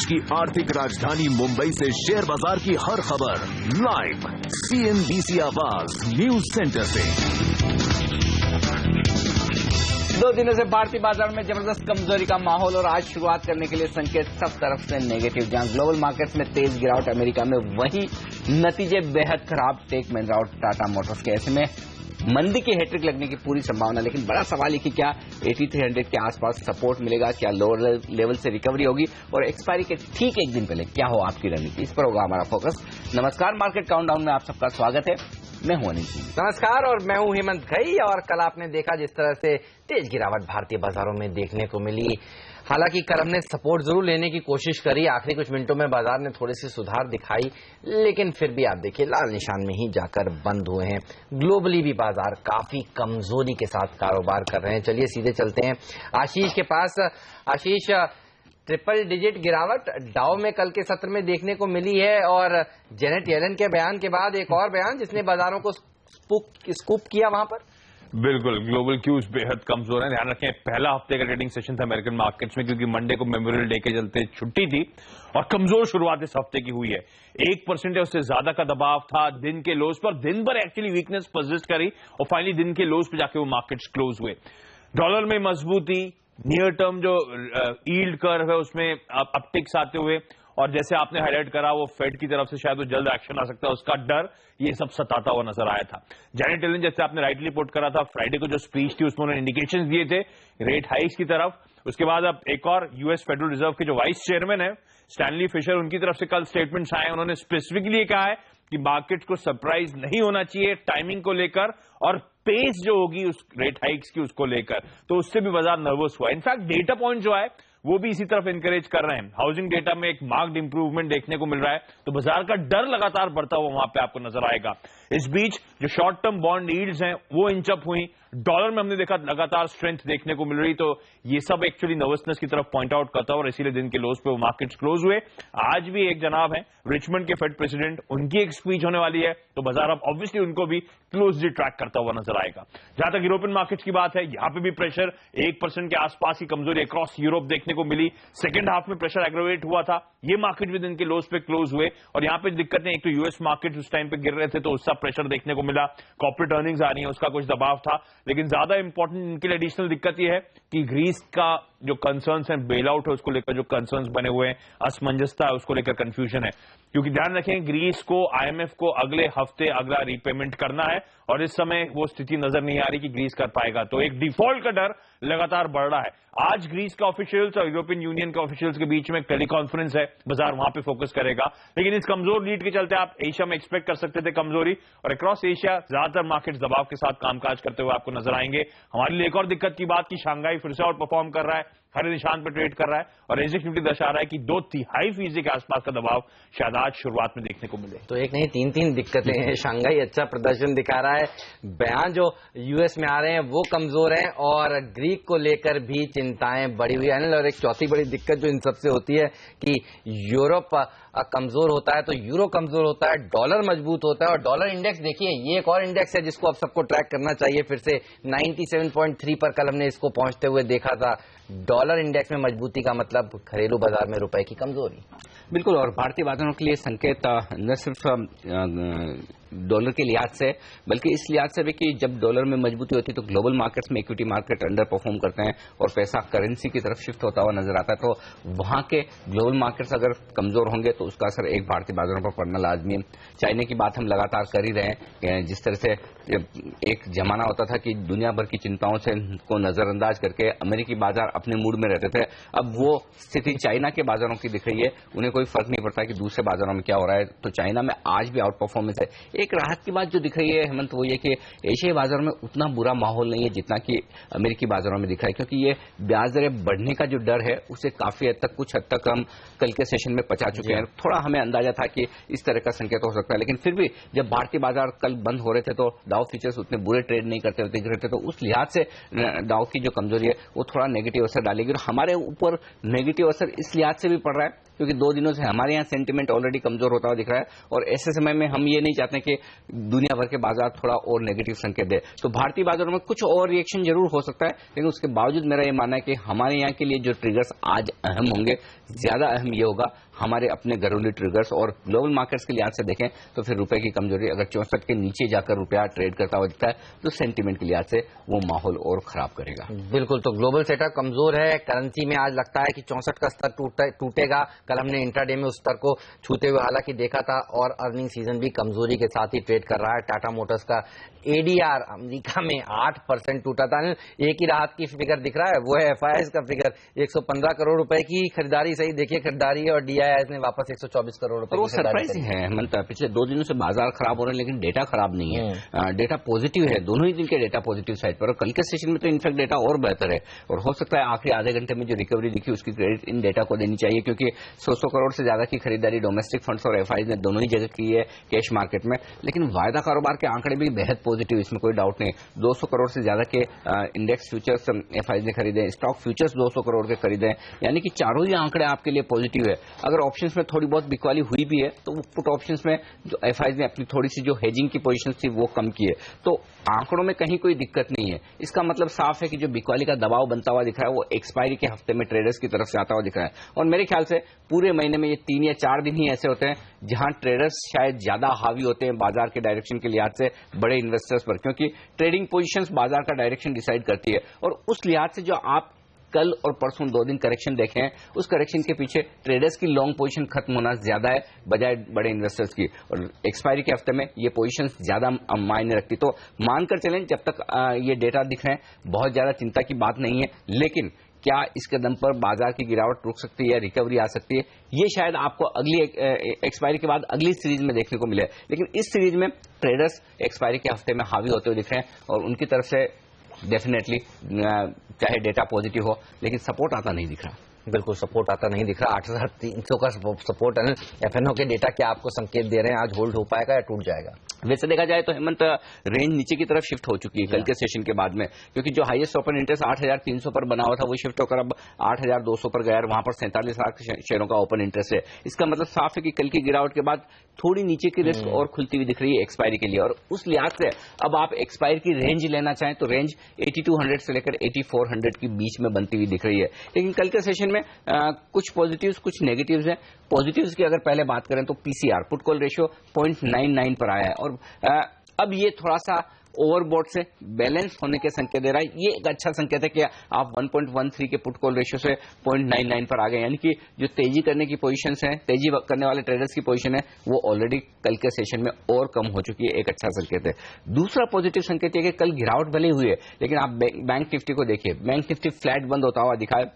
देश की आर्थिक राजधानी मुंबई से शेयर बाजार की हर खबर लाइव CNBC आवाज न्यूज सेंटर से। 2 दिनों से भारतीय बाजार में जबरदस्त कमजोरी का माहौल और आज शुरुआत करने के लिए संकेत सब तरफ से नेगेटिव। जहां ग्लोबल मार्केट्स में तेज गिरावट, अमेरिका में वही नतीजे बेहद खराब टेक महिंद्रा और टाटा मोटर्स के। ऐसे में मंदी की हैट्रिक लगने की पूरी संभावना, लेकिन बड़ा सवाल है कि क्या 8300 के आसपास सपोर्ट मिलेगा, क्या लोअर लेवल से रिकवरी होगी और एक्सपायरी के ठीक एक दिन पहले क्या हो आपकी रणनीति, इस पर होगा हमारा फोकस। नमस्कार, मार्केट काउंटडाउन में आप सबका स्वागत है। मैं हूं अनिल सिंह। नमस्कार और मैं हूं हेमंत घई। और कल आपने देखा जिस तरह से तेज गिरावट भारतीय बाजारों में देखने को मिली। हालांकि कल हमने सपोर्ट जरूर लेने की कोशिश करी, आखिरी कुछ मिनटों में बाजार ने थोड़ी सी सुधार दिखाई, लेकिन फिर भी आप देखिए लाल निशान में ही जाकर बंद हुए हैं। ग्लोबली भी बाजार काफी कमजोरी के साथ कारोबार कर रहे हैं। चलिए सीधे चलते हैं आशीष के पास। आशीष, ट्रिपल डिजिट गिरावट डाउ में कल के सत्र में देखने को मिली है और जेनेट येलन के बयान के बाद एक और बयान जिसने बाजारों को स्कूप किया वहां पर। बिल्कुल, ग्लोबल क्यूज बेहद कमजोर है। ध्यान रखें, पहला हफ्ते का ट्रेडिंग सेशन था अमेरिकन मार्केट्स में, क्योंकि मंडे को मेमोरियल डे के चलते छुट्टी थी और कमजोर शुरुआत इस हफ्ते की हुई है। 1% उससे ज्यादा का दबाव था दिन के लोज पर। दिन भर एक्चुअली वीकनेस परसिस्ट करी और फाइनली दिन के लोज पे जाके वो मार्केट्स क्लोज हुए। डॉलर में मजबूती, नियर टर्म जो यील्ड कर्व है उसमें अपटिक्स आते हुए, और जैसे आपने हाईलाइट करा वो फेड की तरफ से शायद वो जल्द एक्शन आ सकता है उसका डर, ये सब सताता हुआ नजर आया था। जेनेट येलन, जैसे आपने राइटली रिपोर्ट करा था, फ्राइडे को जो स्पीच थी उसमें उन्होंने इंडिकेशंस दिए थे रेट हाइक्स की तरफ। उसके बाद अब एक और यूएस फेडरल रिजर्व के जो वाइस चेयरमैन है स्टैनली फिशर, उनकी तरफ से कल स्टेटमेंट्स आए। उन्होंने स्पेसिफिकली कहा है कि मार्केट को सरप्राइज नहीं होना चाहिए टाइमिंग को लेकर और पेस जो होगी उस रेट हाइक्स की उसको लेकर, तो उससे भी बाजार नर्वस हुआ। इनफैक्ट डेटा पॉइंट जो है वो भी इसी तरफ इंकरेज कर रहे हैं। हाउसिंग डेटा में एक मार्क्ड इंप्रूवमेंट देखने को मिल रहा है, तो बाजार का डर लगातार बढ़ता हुआ वहां पे आपको नजर आएगा। इस बीच जो शॉर्ट टर्म बॉन्ड यील्ड्स हैं वो इंच अप हुई। डॉलर में हमने देखा लगातार स्ट्रेंथ देखने को मिल रही, तो ये सब एक्चुअली नर्वसनेस की तरफ पॉइंट आउट करता है और इसीलिए दिन के लोज पे वो मार्केट्स क्लोज हुए। आज भी एक जनाब है रिचमंड के फेड प्रेसिडेंट, उनकी एक स्पीच होने वाली है, तो बाजार अब ऑब्वियसली उनको भी क्लोजली ट्रैक करता हुआ नजर आएगा। जहां तक यूरोपियन मार्केट्स की बात है, यहां पे भी प्रेशर 1% के आसपास की कमजोरी अक्रॉस यूरोप देखने को मिली। सेकेंड हाफ में प्रेशर एग्रोवेट हुआ था, ये मार्केट भी दिन के लोज पे क्लोज हुए और यहां पे दिक्कतें, एक तो यूएस मार्केट उस टाइम पे गिर रहे थे तो उसका प्रेशर देखने को मिला, कॉर्पोरेट अर्निंग्स आ रही है उसका कुछ दबाव था, लेकिन ज्यादा इंपॉर्टेंट इनके लिए एडिशनल दिक्कत यह है कि ग्रीस का जो कंसर्न्स है, बेल आउट है, उसको लेकर जो कंसर्न्स बने हुए हैं, असमंजसता है, उसको लेकर कंफ्यूजन है। क्योंकि ध्यान रखें, ग्रीस को आईएमएफ को अगले हफ्ते अगला रीपेमेंट करना है और इस समय वो स्थिति नजर नहीं आ रही कि ग्रीस कर पाएगा, तो एक डिफॉल्ट का डर लगातार बढ़ रहा है। आज ग्रीस का ऑफिशियल्स और यूरोपियन यूनियन के ऑफिशियल्स के बीच में एक टेलीकॉन्फ्रेंस है, बाजार वहां पे फोकस करेगा, लेकिन इस कमजोर लीड के चलते आप एशिया में एक्सपेक्ट कर सकते थे कमजोरी, और अक्रॉस एशिया ज्यादातर मार्केट्स दबाव के साथ कामकाज करते हुए आपको नजर आएंगे। हमारे लिए एक और दिक्कत की बात कि शंघाई फिर से आउट परफॉर्म कर रहा है, हरे निशान पर ट्रेड कर रहा है और एग्जिट निफ्टी दर्शा रहा है कि 2.5% के आसपास का दबाव शायद आज शुरुआत में देखने को मिले। तो एक नहीं 3 दिक्कतें हैं। शंघाई अच्छा प्रदर्शन दिखा रहा है, बयान जो यूएस में आ रहे हैं वो कमजोर हैं और ग्रीक को लेकर भी चिंताएं बढ़ी हुई है। और एक चौथी बड़ी दिक्कत जो इन सबसे होती है कि यूरोप कमजोर होता है तो यूरो कमजोर होता है, डॉलर मजबूत होता है। और डॉलर इंडेक्स देखिए, ये एक और इंडेक्स है जिसको अब सबको ट्रैक करना चाहिए। फिर से 97.3 पर कल हमने इसको पहुंचते हुए देखा था। डॉलर इंडेक्स में मजबूती का मतलब घरेलू बाजार में रुपए की कमजोरी। बिल्कुल, और भारतीय बाजारों के लिए संकेत न सिर्फ डॉलर के लिहाज से बल्कि इस लिहाज से भी कि जब डॉलर में मजबूती होती है तो ग्लोबल मार्केट्स में इक्विटी मार्केट अंडर परफॉर्म करते हैं और पैसा करेंसी की तरफ शिफ्ट होता हुआ नजर आता है। तो वहां के ग्लोबल मार्केट्स अगर कमजोर होंगे तो उसका असर एक भारतीय बाजारों पर पड़ना लाजमी है। चाइना की बात हम लगातार कर ही रहे हैं। जिस तरह से एक जमाना होता था कि दुनिया भर की चिंताओं से को नजरअंदाज करके अमेरिकी बाजार अपने मूड में रहते थे, अब वो स्थिति चाइना के बाजारों की दिख रही है। उन्हें कोई फर्क नहीं पड़ता कि दूसरे बाजारों में क्या हो रहा है। तो चाइना में आज भी आउट परफॉर्मेंस है। एक राहत की बात जो दिख रही है हेमंत, वो ये कि एशियाई बाजारों में उतना बुरा माहौल नहीं है जितना कि अमेरिकी बाजारों में दिख रहा है, क्योंकि ये ब्याज दरें बढ़ने का जो डर है उसे काफी हद तक, कुछ हद तक हम कल के सेशन में पचा चुके हैं। थोड़ा हमें अंदाजा था कि इस तरह का संकेत हो सकता है, लेकिन फिर भी जब भारतीय बाजार कल बंद हो रहे थे तो डाउ फ्यूचर्स उतने बुरे ट्रेड नहीं करते हुए दिख रहे थे, तो उस लिहाज से डाउ की जो कमजोरी है वो थोड़ा नेगेटिव असर डालेगी। और हमारे ऊपर नेगेटिव असर इस लिहाज से भी पड़ रहा है क्योंकि 2 दिनों से हमारे यहाँ सेंटिमेंट ऑलरेडी कमजोर होता हुआ दिख रहा है और ऐसे समय में हम ये नहीं चाहते कि दुनिया भर के बाजार थोड़ा और नेगेटिव संकेत दे। तो भारतीय बाजारों में कुछ और रिएक्शन जरूर हो सकता है, लेकिन उसके बावजूद मेरा ये मानना है कि हमारे यहाँ के लिए जो ट्रिगर्स आज अहम होंगे, ज्यादा अहम ये होगा हमारे अपने घरेलू ट्रिगर्स। और ग्लोबल मार्केट्स के लिहाज से देखें तो फिर रुपए की कमजोरी अगर 64 के नीचे जाकर रुपया ट्रेड करता हुआ दिखता है तो सेंटीमेंट के लिहाज से वो माहौल और खराब करेगा। बिल्कुल, तो ग्लोबल सेटअप कमजोर है, करेंसी में आज लगता है कि 64 का स्तर टूटेगा। कल हमने इंट्राडे में उस स्तर को छूते हुए हालांकि देखा था, और अर्निंग सीजन भी कमजोरी के साथ ही ट्रेड कर रहा है। टाटा मोटर्स का एडीआर अमेरिका में 8% टूटा था। एक ही राहत की फिगर दिख रहा है, वो है एफआईआई का फिगर, 115 करोड़ रुपए की खरीदारी। सही देखिए खरीदारी, और डीआईआई ने वापस 124 करोड़ रुपए। वो सरप्राइज है हेमंत, पिछले 2 दिनों से बाजार खराब हो रहे हैं लेकिन डेटा खराब नहीं है, डेटा पॉजिटिव है, दोनों ही दिन के डेटा पॉजिटिव साइड पर। और कल के सेशन में तो इनफैक्ट डेटा और बेहतर है, और हो सकता है आखिरी आधे घंटे में जो रिकवरी दिखी उसकी क्रेडिट इन डेटा को देनी चाहिए, क्योंकि 100 करोड़ से ज्यादा की खरीदारी डोमेस्टिक फंड्स और एफआईआई ने दोनों ही जगह की है कैश मार्केट में। लेकिन वायदा कारोबार के आंकड़े भी बेहद पॉजिटिव, इसमें कोई डाउट नहीं। 200 करोड़ से ज्यादा के इंडेक्स फ्यूचर्स एफआईआई ने खरीदे, स्टॉक फ्यूचर्स 200 करोड़ के खरीदे, यानी कि चारों ही आंकड़े आपके लिए पॉजिटिव है। अगर ऑप्शंस में थोड़ी बहुत बिकवाली हुई भी है तो वो पुट ऑप्शंस में जो एफआईआई ने अपनी थोड़ी सी जो हेजिंग की पोजीशन थी वो कम की है, तो आंकड़ों में कहीं कोई दिक्कत नहीं है। इसका मतलब साफ है कि जो बिकवाली का दबाव बनता हुआ दिख रहा है वो एक्सपायरी के हफ्ते में ट्रेडर्स की तरफ से आता हुआ दिख रहा है। और मेरे ख्याल से पूरे महीने में ये 3 या 4 दिन ही ऐसे होते हैं जहां ट्रेडर्स शायद ज्यादा हावी होते हैं बाजार के डायरेक्शन के लिहाज से बड़े इन्वेस्टर्स पर, क्योंकि ट्रेडिंग पोजीशंस बाजार का डायरेक्शन डिसाइड करती है। और उस लिहाज से जो आप कल और परसों 2 दिन करेक्शन देखे हैं, उस करेक्शन के पीछे ट्रेडर्स की लॉन्ग पोजीशन खत्म होना ज्यादा है बजाय बड़े इन्वेस्टर्स की, और एक्सपायरी के हफ्ते में ये पोजीशन ज्यादा मायने रखती। तो मानकर चलें जब तक ये डेटा दिख रहे हैं बहुत ज्यादा चिंता की बात नहीं है, लेकिन क्या इसके दम पर बाजार की गिरावट रुक सकती है या रिकवरी आ सकती है, ये शायद आपको अगली एक्सपायरी के बाद अगली सीरीज में देखने को मिले। लेकिन इस सीरीज में ट्रेडर्स एक्सपायरी के हफ्ते में हावी होते हुए दिख रहे हैं, और उनकी तरफ से डेफिनेटली चाहे डेटा पॉजिटिव हो लेकिन सपोर्ट आता नहीं दिख रहा। बिल्कुल सपोर्ट आता नहीं दिख रहा। 8300 का सपोर्ट है। एफएनओ के डेटा क्या आपको संकेत दे रहे हैं, आज होल्ड हो पाएगा या टूट जाएगा? वैसे देखा जाए तो हेमंत रेंज नीचे की तरफ शिफ्ट हो चुकी है कल के सेशन के बाद में, क्योंकि जो हाईएस्ट ओपन इंटरेस्ट 8300 पर बना हुआ था वो शिफ्ट होकर अब 8200 पर गया, वहां पर 47 लाख शेयरों का ओपन इंटरेस्ट है। इसका मतलब साफ है कि कल की गिरावट के बाद थोड़ी नीचे की रिस्क और खुलती हुई दिख रही है एक्सपायरी के लिए, और उस लिहाज से अब आप एक्सपायरी की रेंज लेना चाहें तो रेंज 8200 से लेकर 8400 के बीच में बनती हुई दिख रही है। लेकिन कल के सेशन में कुछ पॉजिटिव्स कुछ नेगेटिव्स हैं। पॉजिटिव्स की अगर पहले बात करें तो पीसीआर पुट कॉल रेशियो 0.99 पर आया है, और अब ये थोड़ा सा ओवरबॉट से बैलेंस होने के संकेत दे रहा है। ये एक अच्छा संकेत है कि आप 1.13 के पुट कॉल रेशियो से 0.99 पर आ गए, यानी कि जो तेजी करने की पोजीशंस हैं, तेजी करने वाले ट्रेडर्स की पोजीशन है वो ऑलरेडी कल के सेशन में और कम हो चुकी है, एक अच्छा संकेत है। दूसरा पॉजिटिव संकेत है कि कल गिरावट भले हुई है लेकिन आप बैंक निफ्टी को देखिए, बैंक निफ्टी फ्लैट बंद होता हुआ दिखा है,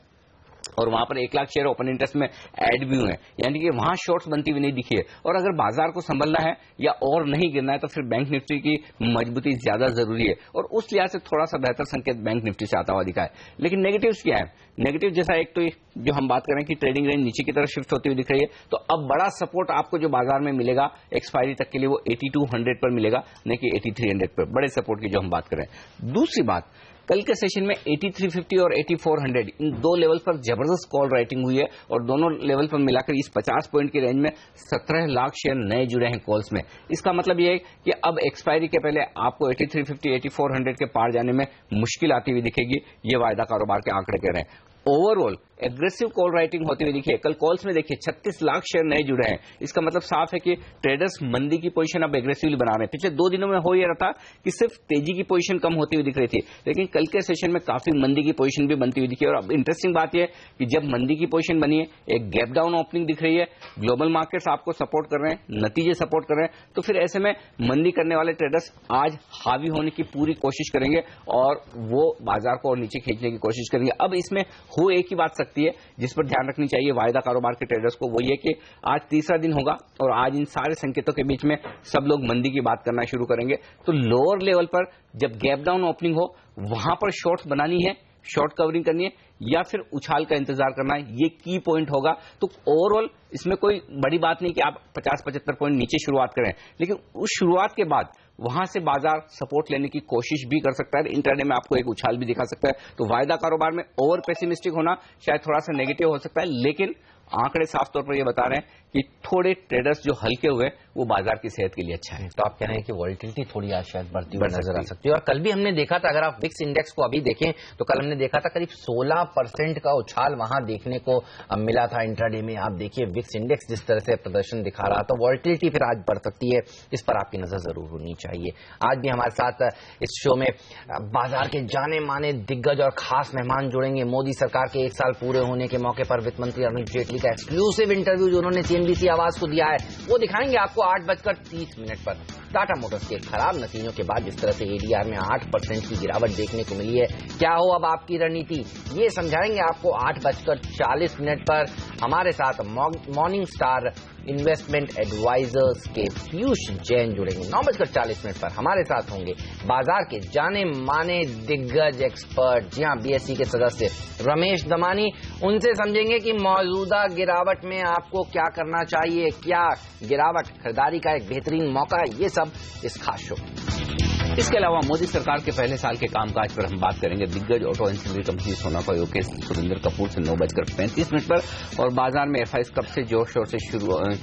और वहां पर 1 लाख शेयर ओपन इंटरेस्ट में ऐड भी हुए हैं, यानी कि वहां शॉर्ट्स बनती हुई नहीं दिखी है। और अगर बाजार को संभलना है या और नहीं गिरना है तो फिर बैंक निफ्टी की मजबूती ज्यादा जरूरी है, और उस लिहाज से थोड़ा सा बेहतर संकेत बैंक निफ्टी से आता हुआ दिखा है। लेकिन नेगेटिव्स क्या है? नेगेटिव जैसा एक तो जो हम बात करें कि ट्रेडिंग रेंज नीचे की तरफ शिफ्ट होती हुई दिख रही है, तो अब बड़ा सपोर्ट आपको जो बाजार में मिलेगा एक्सपायरी तक के लिए वो 8200 पर मिलेगा, नहीं कि 8300 पर, बड़े सपोर्ट की जो हम बात करें। दूसरी बात, कल के सेशन में 8350 और 8400 इन 2 लेवल पर जबरदस्त कॉल राइटिंग हुई है, और दोनों लेवल पर मिलाकर इस 50 पॉइंट की रेंज में 17 लाख शेयर नए जुड़े हैं कॉल्स में। इसका मतलब यह है कि अब एक्सपायरी के पहले आपको 8350 8400 के पार जाने में मुश्किल आती हुई दिखेगी, ये वायदा कारोबार के आंकड़े कह रहे हैं। ओवरऑल एग्रेसिव कॉल राइटिंग होती हुई दिखी है। कल कॉल्स में देखिए 36 लाख शेयर नए जुड़े हैं, इसका मतलब साफ है कि ट्रेडर्स मंदी की पोजीशन अब एग्रेसिवली बना रहे हैं। पिछले 2 दिनों में हो यह रहा था कि सिर्फ तेजी की पोजीशन कम होती हुई दिख रही थी, लेकिन कल के सेशन में काफी मंदी की पोजीशन भी बनती हुई दिखी। और अब इंटरेस्टिंग बात यह है कि जब मंदी की पोजीशन बनी है, एक गैप डाउन ओपनिंग दिख रही है, ग्लोबल मार्केट्स आपको सपोर्ट कर रहे हैं, नतीजे सपोर्ट कर रहे हैं, तो फिर ऐसे में मंदी करने वाले ट्रेडर्स आज हावी होने की पूरी कोशिश करेंगे और वो बाजार को और नीचे खींचने की कोशिश करेंगे। अब इसमें हो एक ही बात सकती है जिस पर ध्यान रखनी चाहिए वायदा कारोबार के ट्रेडर्स को, वो ये कि आज तीसरा दिन होगा और आज इन सारे संकेतों के बीच में सब लोग मंदी की बात करना शुरू करेंगे। तो लोअर लेवल पर जब गैप डाउन ओपनिंग हो वहां पर शॉर्ट्स बनानी है, शॉर्ट कवरिंग करनी है, या फिर उछाल का इंतजार करना है, ये की पॉइंट होगा। तो ओवरऑल इसमें कोई बड़ी बात नहीं कि आप 50-75 पॉइंट नीचे शुरुआत करें, लेकिन उस शुरुआत के बाद वहां से बाजार सपोर्ट लेने की कोशिश भी कर सकता है, इंट्राडे में आपको एक उछाल भी दिखा सकता है। तो वायदा कारोबार में ओवर पेसिमिस्टिक होना शायद थोड़ा सा नेगेटिव हो सकता है, लेकिन आंकड़े साफ तौर पर ये बता रहे हैं कि थोड़े ट्रेडर्स जो हल्के हुए वो बाजार की सेहत के लिए अच्छा है। तो आप कह रहे हैं कि वॉलेटिलिटी थोड़ी आज शायद बढ़ती हुई नजर आ सकती है। और कल भी हमने देखा था, अगर आप विक्स इंडेक्स को अभी देखें तो कल हमने देखा था करीब 16% का उछाल वहां देखने को मिला था इंट्राडे में। आप देखिए विक्स इंडेक्स जिस तरह से प्रदर्शन दिखा रहा, तो वॉलेटिलिटी फिर आज बढ़ सकती है, इस पर आपकी नजर जरूर होनी चाहिए। आज भी हमारे साथ इस शो में बाजार के जाने माने दिग्गज और खास मेहमान जुड़ेंगे। मोदी सरकार के 1 साल पूरे होने के मौके पर वित्त मंत्री अरुण जेटली का एक्सक्लूसिव इंटरव्यू जो उन्होंने सीएनबीसी आवाज को दिया है वो दिखाएंगे आपको 8:30 पर। टाटा मोटर्स के खराब नतीजों के बाद जिस तरह से एडीआर में 8% की गिरावट देखने को मिली है, क्या हो अब आपकी रणनीति, ये समझाएंगे आपको 8:40 पर। हमारे साथ मॉर्निंग स्टार इन्वेस्टमेंट एडवाइजर्स के पीयूष जैन जुड़ेंगे। 9:40 पर हमारे साथ होंगे बाजार के जाने माने दिग्गज एक्सपर्ट, जी हां, बीएसई के सदस्य रमेश दमानी। उनसे समझेंगे कि मौजूदा गिरावट में आपको क्या करना चाहिए, क्या गिरावट खरीदारी का एक बेहतरीन मौका, ये सब इस खास शो। इसके अलावा मोदी सरकार के पहले साल के कामकाज पर हम बात करेंगे दिग्गज ऑटो एंसिलरी कंपनी सोनाको के सुरेंद्र कपूर से 9:35 पर। और बाजार में एफआईएस कब से जोर शोर से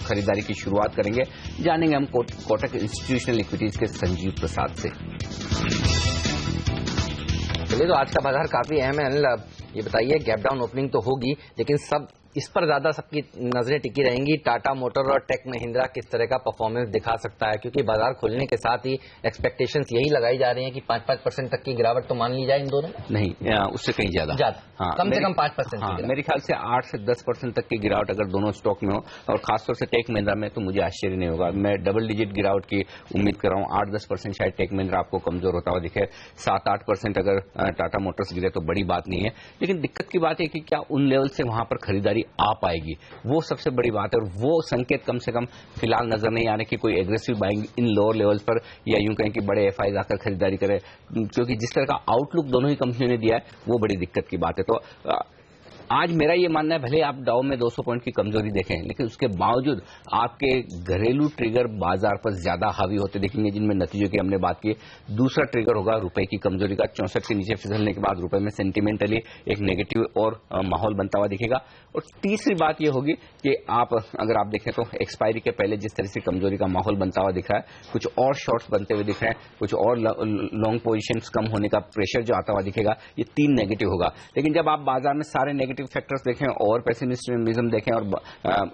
खरीदारी की शुरुआत करेंगे, जानेंगे हम कोटक इंस्टीट्यूशनल इक्विटीज के संजीव प्रसाद से। चलिए, तो आज का बाजार काफी अहम है। ये बताइए, गैप डाउन ओपनिंग तो होगी, लेकिन सब इस पर ज्यादा सबकी नजरें टिकी रहेंगी टाटा मोटर और टेक महिंद्रा किस तरह का परफॉर्मेंस दिखा सकता है, क्योंकि बाजार खुलने के साथ ही एक्सपेक्टेशंस यही लगाई जा रही हैं कि 5% तक की गिरावट तो मान ली जाए इन दोनों। नहीं, उससे कहीं ज्यादा, हाँ, कम से कम 5%। हाँ, मेरे ख्याल से 8 से 10% तक की गिरावट अगर दोनों स्टॉक में हो, और खासतौर से टेक महिंद्रा में, तो मुझे आश्चर्य नहीं होगा। मैं डबल डिजिट गिरावट की उम्मीद कर रहा हूँ। 8-10% शायद टेक महिंद्रा आपको कमजोर होता हुआ दिखे, 7-8% अगर टाटा मोटर्स गिरे तो बड़ी बात नहीं है। लेकिन दिक्कत की बात है कि क्या उन लेवल से वहां पर खरीदारी आ पाएगी, वो सबसे बड़ी बात है। और वो संकेत कम से कम फिलहाल नजर नहीं आ रहे कि कोई एग्रेसिव बाइंग इन लोअर लेवल्स पर, या यूं कहें कि बड़े एफआईज आकर खरीदारी करे, क्योंकि जिस तरह का आउटलुक दोनों ही कंपनियों ने दिया है वो बड़ी दिक्कत की बात है। तो आज मेरा ये मानना है, भले आप डाउ में 200 पॉइंट की कमजोरी देखें, लेकिन उसके बावजूद आपके घरेलू ट्रिगर बाजार पर ज्यादा हावी होते दिखेंगे, जिनमें नतीजों की हमने बात की। दूसरा ट्रिगर होगा रुपए की कमजोरी का। 64 के नीचे फिसलने के बाद रुपए में सेंटिमेंटली एक नेगेटिव और माहौल बनता हुआ दिखेगा। और तीसरी बात यह होगी कि आप अगर आप देखें तो एक्सपायरी के पहले जिस तरह से कमजोरी का माहौल बनता हुआ दिख रहा है, कुछ और शॉर्ट्स बनते हुए दिख रहे हैं, कुछ और लॉन्ग पोजीशंस कम होने का प्रेशर जो आता हुआ दिखेगा, ये 3 नेगेटिव होगा। लेकिन जब आप बाजार में सारे नेगेटिव फैक्टर्स देखें और पेसिमिज्म देखें और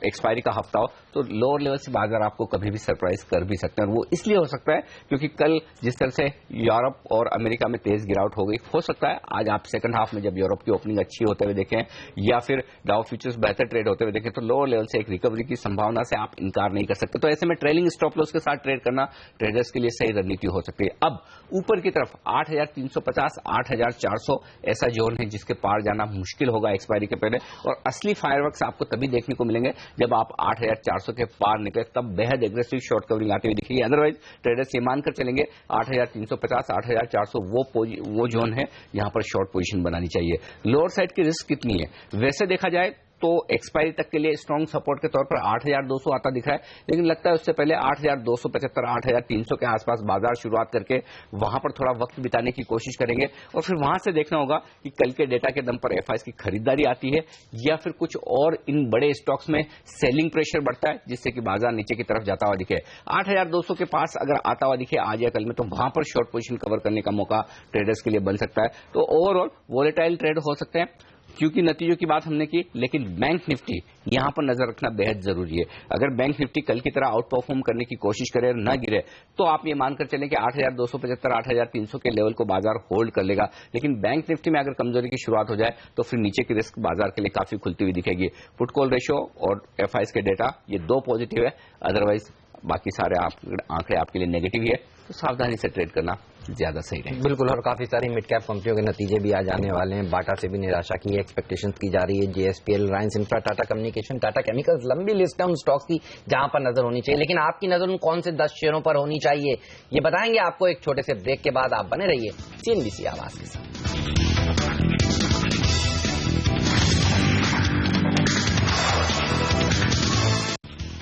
एक्सपायरी का हफ्ता हो, तो लोअर लेवल से बाजार आपको कभी भी सरप्राइज कर भी सकते हैं। और वो इसलिए हो सकता है क्योंकि कल जिस तरह से यूरोप और अमेरिका में तेज गिरावट हो गई, हो सकता है आज आप सेकंड हाफ में जब यूरोप की ओपनिंग अच्छी होते हुए देखें या फिर डाउ फ्यूचर्स बेहतर ट्रेड होते हुए देखें, तो लोअर लेवल से एक रिकवरी की संभावना से आप इनकार नहीं कर सकते। तो ऐसे में ट्रेलिंग स्टॉप लॉस के साथ ट्रेड करना ट्रेडर्स के लिए सही रणनीति हो सकती है। अब ऊपर की तरफ 8,350, 8,400 ऐसा जोन है जिसके पार जाना मुश्किल होगा एक्सपायरी के पहले, और असली फायरवर्क्स आपको तभी देखने को मिलेंगे जब आप 8,400 के पार निकले, तब बेहद एग्रेसिव शॉर्ट कवरिंग आती हुई दिखेगी। अदरवाइज ट्रेडर्स ये मानकर चलेंगे 8,350, 8,400 वो जोन है जहां पर शॉर्ट पोजीशन बनानी चाहिए। लोअर साइड की रिस्क कितनी है, वैसे देखा जाए तो एक्सपायरी तक के लिए स्ट्रॉन्ग सपोर्ट के तौर पर 8,200 आता दिख रहा है, लेकिन लगता है उससे पहले 8,275, 8,300 के आसपास बाजार शुरुआत करके वहां पर थोड़ा वक्त बिताने की कोशिश करेंगे, और फिर वहां से देखना होगा कि कल के डेटा के दम पर एफआईएस की खरीदारी आती है या फिर कुछ और इन बड़े स्टॉक्स में सेलिंग प्रेशर बढ़ता है जिससे कि बाजार नीचे की तरफ जाता हुआ दिखे। 8,200 के पास अगर आता हुआ दिखे आज या कल में, तो वहां पर शॉर्ट पोजीशन कवर करने का मौका ट्रेडर्स के लिए बन सकता है। तो ओवरऑल वोलेटाइल ट्रेड हो सकते हैं, क्योंकि नतीजों की बात हमने की, लेकिन बैंक निफ्टी यहां पर नजर रखना बेहद जरूरी है। अगर बैंक निफ्टी कल की तरह आउट परफॉर्म करने की कोशिश करे और न गिरे, तो आप ये मानकर चलें कि 8,275, 8,300 के लेवल को बाजार होल्ड कर लेगा। लेकिन बैंक निफ्टी में अगर कमजोरी की शुरुआत हो जाए तो फिर नीचे की रिस्क बाजार के लिए काफी खुलती हुई दिखेगी। पुट कॉल रेशियो और एफआईएस के डेटा ये 2 पॉजिटिव है, अदरवाइज बाकी सारे आंकड़े आपके लिए नेगेटिव ही है, तो सावधानी से ट्रेड करना ज्यादा सही है। बिल्कुल, और काफी सारी मिड कैप कंपनियों के नतीजे भी आ जाने वाले हैं। बाटा से भी निराशा की एक्सपेक्टेशंस की जा रही है, JSPL, Reliance infra, Tata communication, Tata chemicals, लंबी लिस्ट है उन स्टॉक्स की जहां पर नजर होनी चाहिए। लेकिन आपकी नजर उन कौन से 10 शेयरों पर होनी चाहिए, ये बताएंगे आपको एक छोटे से ब्रेक के बाद। आप बने रहिए सीएनबीसी आवाज के साथ।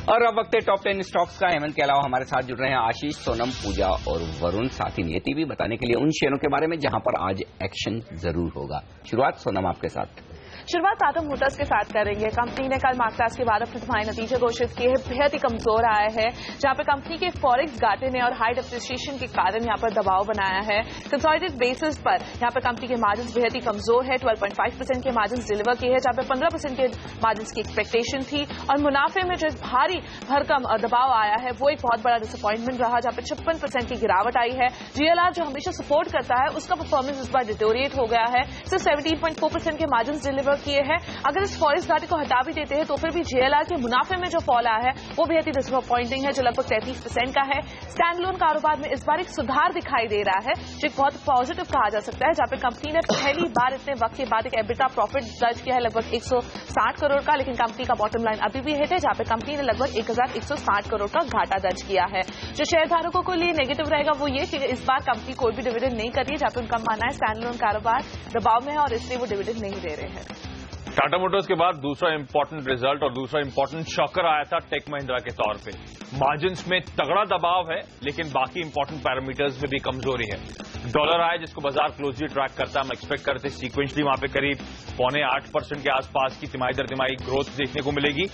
और अब वक्त है टॉप 10 स्टॉक्स का। हेमंत के अलावा हमारे साथ जुड़ रहे हैं आशीष, सोनम, पूजा और वरुण, साथ ही नियति भी बताने के लिए उन शेयरों के बारे में जहां पर आज एक्शन जरूर होगा। शुरुआत सोनम आपके साथ। शुरुआत टाटा मोटर्स के साथ करेंगे। कंपनी ने कल मार्केट के बाद अपने तिमाही नतीजे घोषित किए हैं, बेहद ही कमजोर आया है, जहां पे कंपनी के फॉरेक्स घाटे ने और हाई डिप्रिसिएशन के कारण यहां पर दबाव बनाया है। कंसोलिडेटेड बेसिस पर यहां पर कंपनी के मार्जिन बेहद ही कमजोर है, 12.5% के मार्जिन डिलीवर किए हैं, जहां पे 15% के मार्जिन की एक्सपेक्टेशन थी। और मुनाफे में जो भारी भरकम दबाव आया है वो एक बहुत बड़ा डिसअपॉइंटमेंट रहा, जहां पे 56% की गिरावट आई है। जीएलआर जो हमेशा सपोर्ट करता है उसका परफॉर्मेंस इस बार डिटोरिएट हो गया है, सिर्फ 17.4% के मार्जिन डिलीवर किए हैं। अगर इस फॉरेक्स घाटे को हटा भी देते हैं तो फिर भी जीएलआर के मुनाफे में जो फॉल आया है वो बेहद ही डिसअपॉइंटिंग है, जो लगभग 33% का है। स्टैंड लोन कारोबार में इस बार एक सुधार दिखाई दे रहा है, जो एक बहुत पॉजिटिव कहा जा सकता है, जहां पे कंपनी ने पहली बार इतने वक्त के बाद एक एबिटा प्रॉफिट दर्ज किया है लगभग 160 करोड़ का, लेकिन कंपनी का बॉटम लाइन अभी भी हिट है, जहां पे कंपनी ने लगभग 1160 करोड़ का घाटा दर्ज किया है। जो शेयरधारकों के लिए नेगेटिव रहेगा वो ये कि इस बार कंपनी कोई भी डिविडेंड नहीं कर रही है, जहां पे उनका मानना है स्टैंड लोन कारोबार दबाव में है और इसलिए वो डिविडेंड नहीं दे रहे हैं। टाटा मोटर्स के बाद दूसरा इंपॉर्टेंट रिजल्ट और दूसरा इंपॉर्टेंट शॉकर आया था टेक महिंद्रा के तौर पे। मार्जिन्स में तगड़ा दबाव है, लेकिन बाकी इंपॉर्टेंट पैरामीटर्स में भी कमजोरी है। डॉलर आया जिसको बाजार क्लोजली ट्रैक करता है, हम एक्सपेक्ट करते सीक्वेंशली वहां पे करीब 7.25% के आसपास की तिमाही दर तिमाही ग्रोथ देखने को मिलेगी,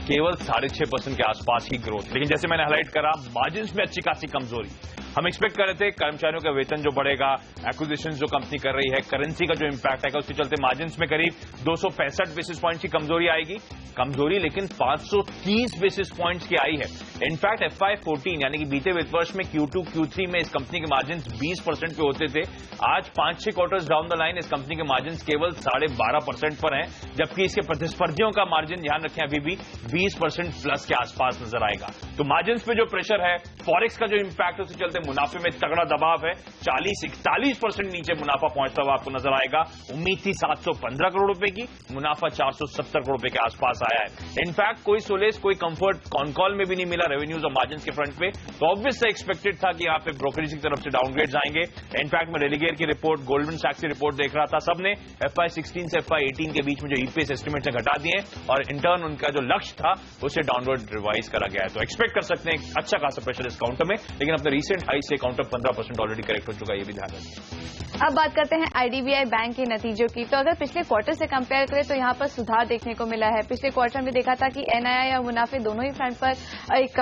केवल 6.5% के आसपास की ग्रोथ। लेकिन जैसे मैंने हाईलाइट करा, मार्जिन्स में अच्छी खासी कमजोरी। हम एक्सपेक्ट कर रहे थे कर्मचारियों का वेतन जो बढ़ेगा, एक्विजिशन जो कंपनी कर रही है, करेंसी का जो इंपैक्ट आएगा, उसके चलते मार्जिन्स में करीब 265 बेसिस पॉइंट्स की कमजोरी आएगी। कमजोरी लेकिन 530 बेसिस पॉइंट्स की आई है। इनफैक्ट FY14 यानी कि बीते वित्त वर्ष में Q2 Q3 में इस कंपनी के मार्जिन्स 20% पे होते थे। आज 5-6 क्वार्टर्स डाउन द लाइन इस कंपनी के मार्जिन्स केवल 12.5% पर हैं, जबकि इसके प्रतिस्पर्धियों का मार्जिन ध्यान रखें अभी भी 20% प्लस के आसपास नजर आएगा। तो मार्जिन्स पे जो प्रेशर है, फॉरेक्स का जो इंपैक्ट है, उसके चलते मुनाफे में तगड़ा दबाव है। 40-41% नीचे मुनाफा पहुंचता हुआ आपको नजर आएगा। उम्मीद थी 715 करोड़ रुपए की, मुनाफा 470 करोड़ रुपए के आसपास आया है। इनफैक्ट कोई सोलेस, कोई कंफर्ट कॉन कॉल में भी नहीं मिला रेवेन्यूज और मार्जिन्स के फ्रंट पे। तो ऑब्वियसली एक्सपेक्टेड था कि यहाँ पे ब्रोकरेज की तरफ से डाउनग्रेड्स आएंगे। इनफैक्ट मैं रेलिगेयर की रिपोर्ट, गोल्डमैन सैक्स की रिपोर्ट देख रहा था, सबने FY16 से FY18 के बीच में जो ईपीएस एस्टिमेट से घटा दिए और इंटर्न उनका जो लक्ष्य था उसे डाउनवर्ड रिवाइज करा गया है। तो एक्सपेक्ट कर सकते हैं अच्छा खासा प्रेशर इस काउंटर में, लेकिन अपने रीसेंट हाई से काउंटर 15% ऑलरेडी करेक्ट हो चुका है, ये भी ध्यान रखें। अब बात करते हैं IDBI बैंक के नतीजों की। तो अगर पिछले क्वार्टर से कंपेयर करें तो यहाँ पर सुधार देखने को मिला है। पिछले क्वार्टर में देखा था कि NII और मुनाफे दोनों ही फ्रंट पर एक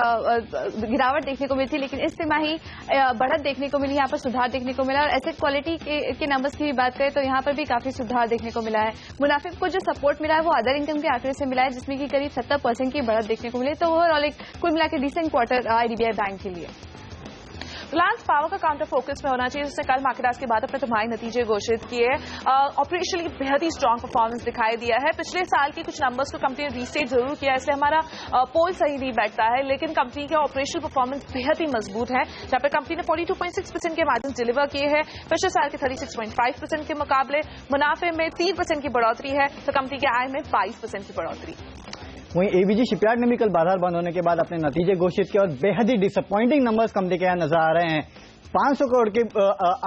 गिरावट देखने को मिली थी, लेकिन इस तिमाही बढ़त देखने को मिली, यहाँ पर सुधार देखने को मिला। और एसेट क्वालिटी के नंबर्स की भी बात करें तो यहाँ पर भी काफी सुधार देखने को मिला है। मुनाफे को जो सपोर्ट मिला है वो अदर इनकम के आंकड़े से मिला है, जिसमें कि करीब 70% की बढ़त देखने को मिली। तो ओवरऑल एक कुल मिला के डिसेंट क्वार्टर IDBI बैंक के लिए। रिलायंस पावर का काउंटर फोकस में होना चाहिए, जिसने कल मार्केट के बाद अपने तिमाही नतीजे घोषित किए। ऑपरेशनली बेहद ही स्ट्रांग परफॉर्मेंस दिखाई दिया है। पिछले साल के कुछ नंबर्स को कंपनी ने रीस्टेट जरूर किया, इसलिए हमारा पोल सही नहीं बैठता है, लेकिन कंपनी के ऑपरेशनल परफॉर्मेंस बेहद ही मजबूत है, जहां पर कंपनी ने 42.6% के मार्जिन डिलीवर किए हैं पिछले साल के 36.5% के मुकाबले। मुनाफे में 3% की बढ़ोतरी है, तो कंपनी के आय में 22% की बढ़ोतरी। वहीं ABG शिपयार्ड ने भी कल बाजार बंद होने के बाद अपने नतीजे घोषित किए और बेहद ही डिसअपॉइंटिंग नंबर्स कंपनी के यहाँ नजर आ रहे हैं। 500 करोड़ के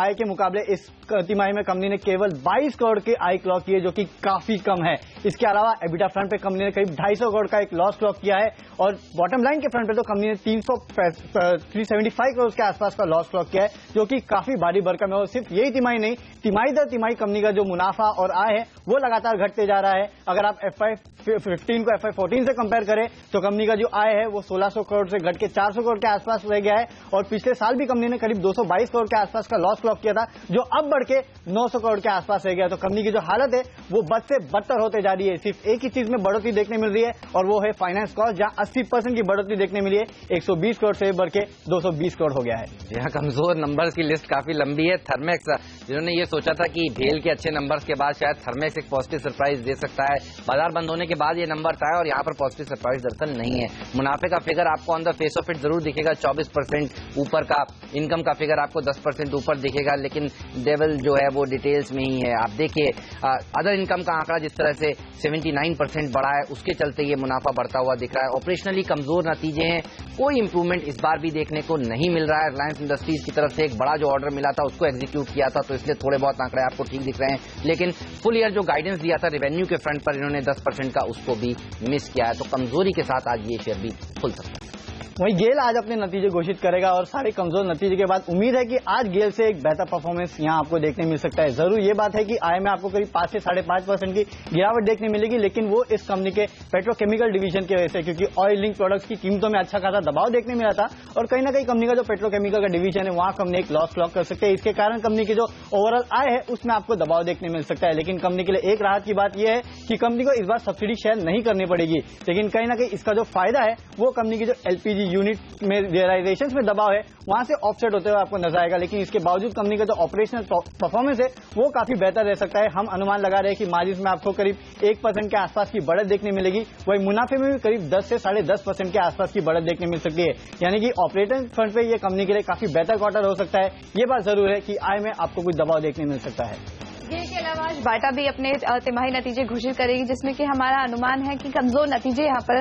आय के मुकाबले इस तिमाही में कंपनी ने केवल 22 करोड़ की आय क्लॉक की है, जो कि काफी कम है। इसके अलावा एबिटा फ्रंट पे कंपनी ने करीब 250 करोड़ का एक लॉस क्लॉक किया है और बॉटम लाइन के फ्रंट पे तो कंपनी ने 375 करोड़ के आसपास का लॉस क्लॉक किया है, जो कि काफी भारी भरकम है। और सिर्फ यही तिमाही नहीं, तिमाही दर तिमाही कंपनी का जो मुनाफा और आय है वो लगातार घटते जा रहा है। अगर आप FY15 को FY14 से कंपेयर करें तो कंपनी का जो आय है वो 1600 करोड़ से घट के 400 करोड़ के आसपास रह गया है और पिछले साल भी कंपनी ने करीब 222 करोड़ के आसपास का लॉस क्लॉक किया था, जो अब बढ़ के 900 करोड़ के आसपास रह गया। तो कंपनी की जो हालत है वो बद से बदतर होते जा रही है। सिर्फ एक ही चीज में बढ़ोतरी देखने मिल रही है और वो है फाइनेंस कॉस्ट, जहां 80% की बढ़ोतरी देखने मिली है। 120 करोड़ से बढ़ के 220 करोड़ हो गया है। यहाँ कमजोर नंबर्स की लिस्ट काफी लंबी है। थर्मेक्स, जिन्होंने ये सोचा था कि भेल के अच्छे नंबर्स के बाद शायद थर्मेक्स एक पॉजिटिव सरप्राइज दे सकता है, बाजार बंद होने के बाद ये नंबर आया और यहाँ पर पॉजिटिव सरप्राइज दरअसल नहीं है। मुनाफे का फिगर आपको on the face of it जरूर दिखेगा 24% ऊपर का, इनकम का फिगर आपको 10% ऊपर दिखेगा, लेकिन डेविल जो है वो डिटेल्स में ही है। आप देखिए अदर इनकम का आंकड़ा जिस तरह से 79% बढ़ा है, उसके चलते ये मुनाफा बढ़ता हुआ दिख रहा है। ऑपरेशनली कमजोर नतीजे हैं, कोई इंप्रूवमेंट इस बार भी देखने को नहीं मिल रहा है। रिलायंस इंडस्ट्रीज की तरफ से एक बड़ा जो ऑर्डर मिला था उसको एग्जीक्यूट किया था, तो इसलिए थोड़े बहुत आंकड़े आपको ठीक दिख रहे हैं, लेकिन फुल ईयर जो गाइडेंस दिया था रेवेन्यू के फ्रंट पर इन्होंने 10% का उसको भी मिस किया है। तो कमजोरी के साथ आज ये शेयर भी खुल सकता है। वहीं गेल आज अपने नतीजे घोषित करेगा और सारे कमजोर नतीजे के बाद उम्मीद है कि आज गेल से एक बेहतर परफॉर्मेंस यहां आपको देखने मिल सकता है। जरूर ये बात है कि आय में आपको करीब 5 से 5.5% की गिरावट देखने मिलेगी, लेकिन वो इस कंपनी के पेट्रोकेमिकल डिवीजन की वजह से, क्योंकि ऑयल लिंक प्रोडक्ट्स की कीमतों में अच्छा खासा दबाव देखने मिला था और कहीं ना कहीं कंपनी का जो पेट्रोकेमिकल का डिवीजन है वहां कंपनी एक लॉस क्लॉक कर सकते हैं। इसके कारण कंपनी की जो ओवरऑल आय है उसमें आपको दबाव देखने मिल सकता है। लेकिन कंपनी के लिए एक राहत की बात यह है कि कंपनी को इस बार सब्सिडी शेयर नहीं करनी पड़ेगी, लेकिन कहीं ना कहीं इसका जो फायदा है वो कंपनी की जो एलपीजी यूनिट में रियलाइजेशन में दबाव है वहां से ऑफसेट होते हुए आपको नजर आएगा। लेकिन इसके बावजूद कंपनी का जो ऑपरेशनल परफॉर्मेंस है वो काफी बेहतर रह सकता है। हम अनुमान लगा रहे हैं कि मार्जिन में आपको करीब 1% के आसपास की बढ़त देखने मिलेगी, वही मुनाफे में भी करीब 10 से 10.5% के आसपास की बढ़त देखने मिल सकती है। यानी कि ऑपरेटिंग फ्रंट पे ये कंपनी के लिए काफी बेहतर क्वार्टर हो सकता है। ये बात जरूर है कि आय में आपको कुछ दबाव देखने मिल सकता है। गेल के अलावा आज बाटा भी अपने तिमाही नतीजे घोषित करेगी, जिसमें कि हमारा अनुमान है कि कमजोर नतीजे यहाँ पर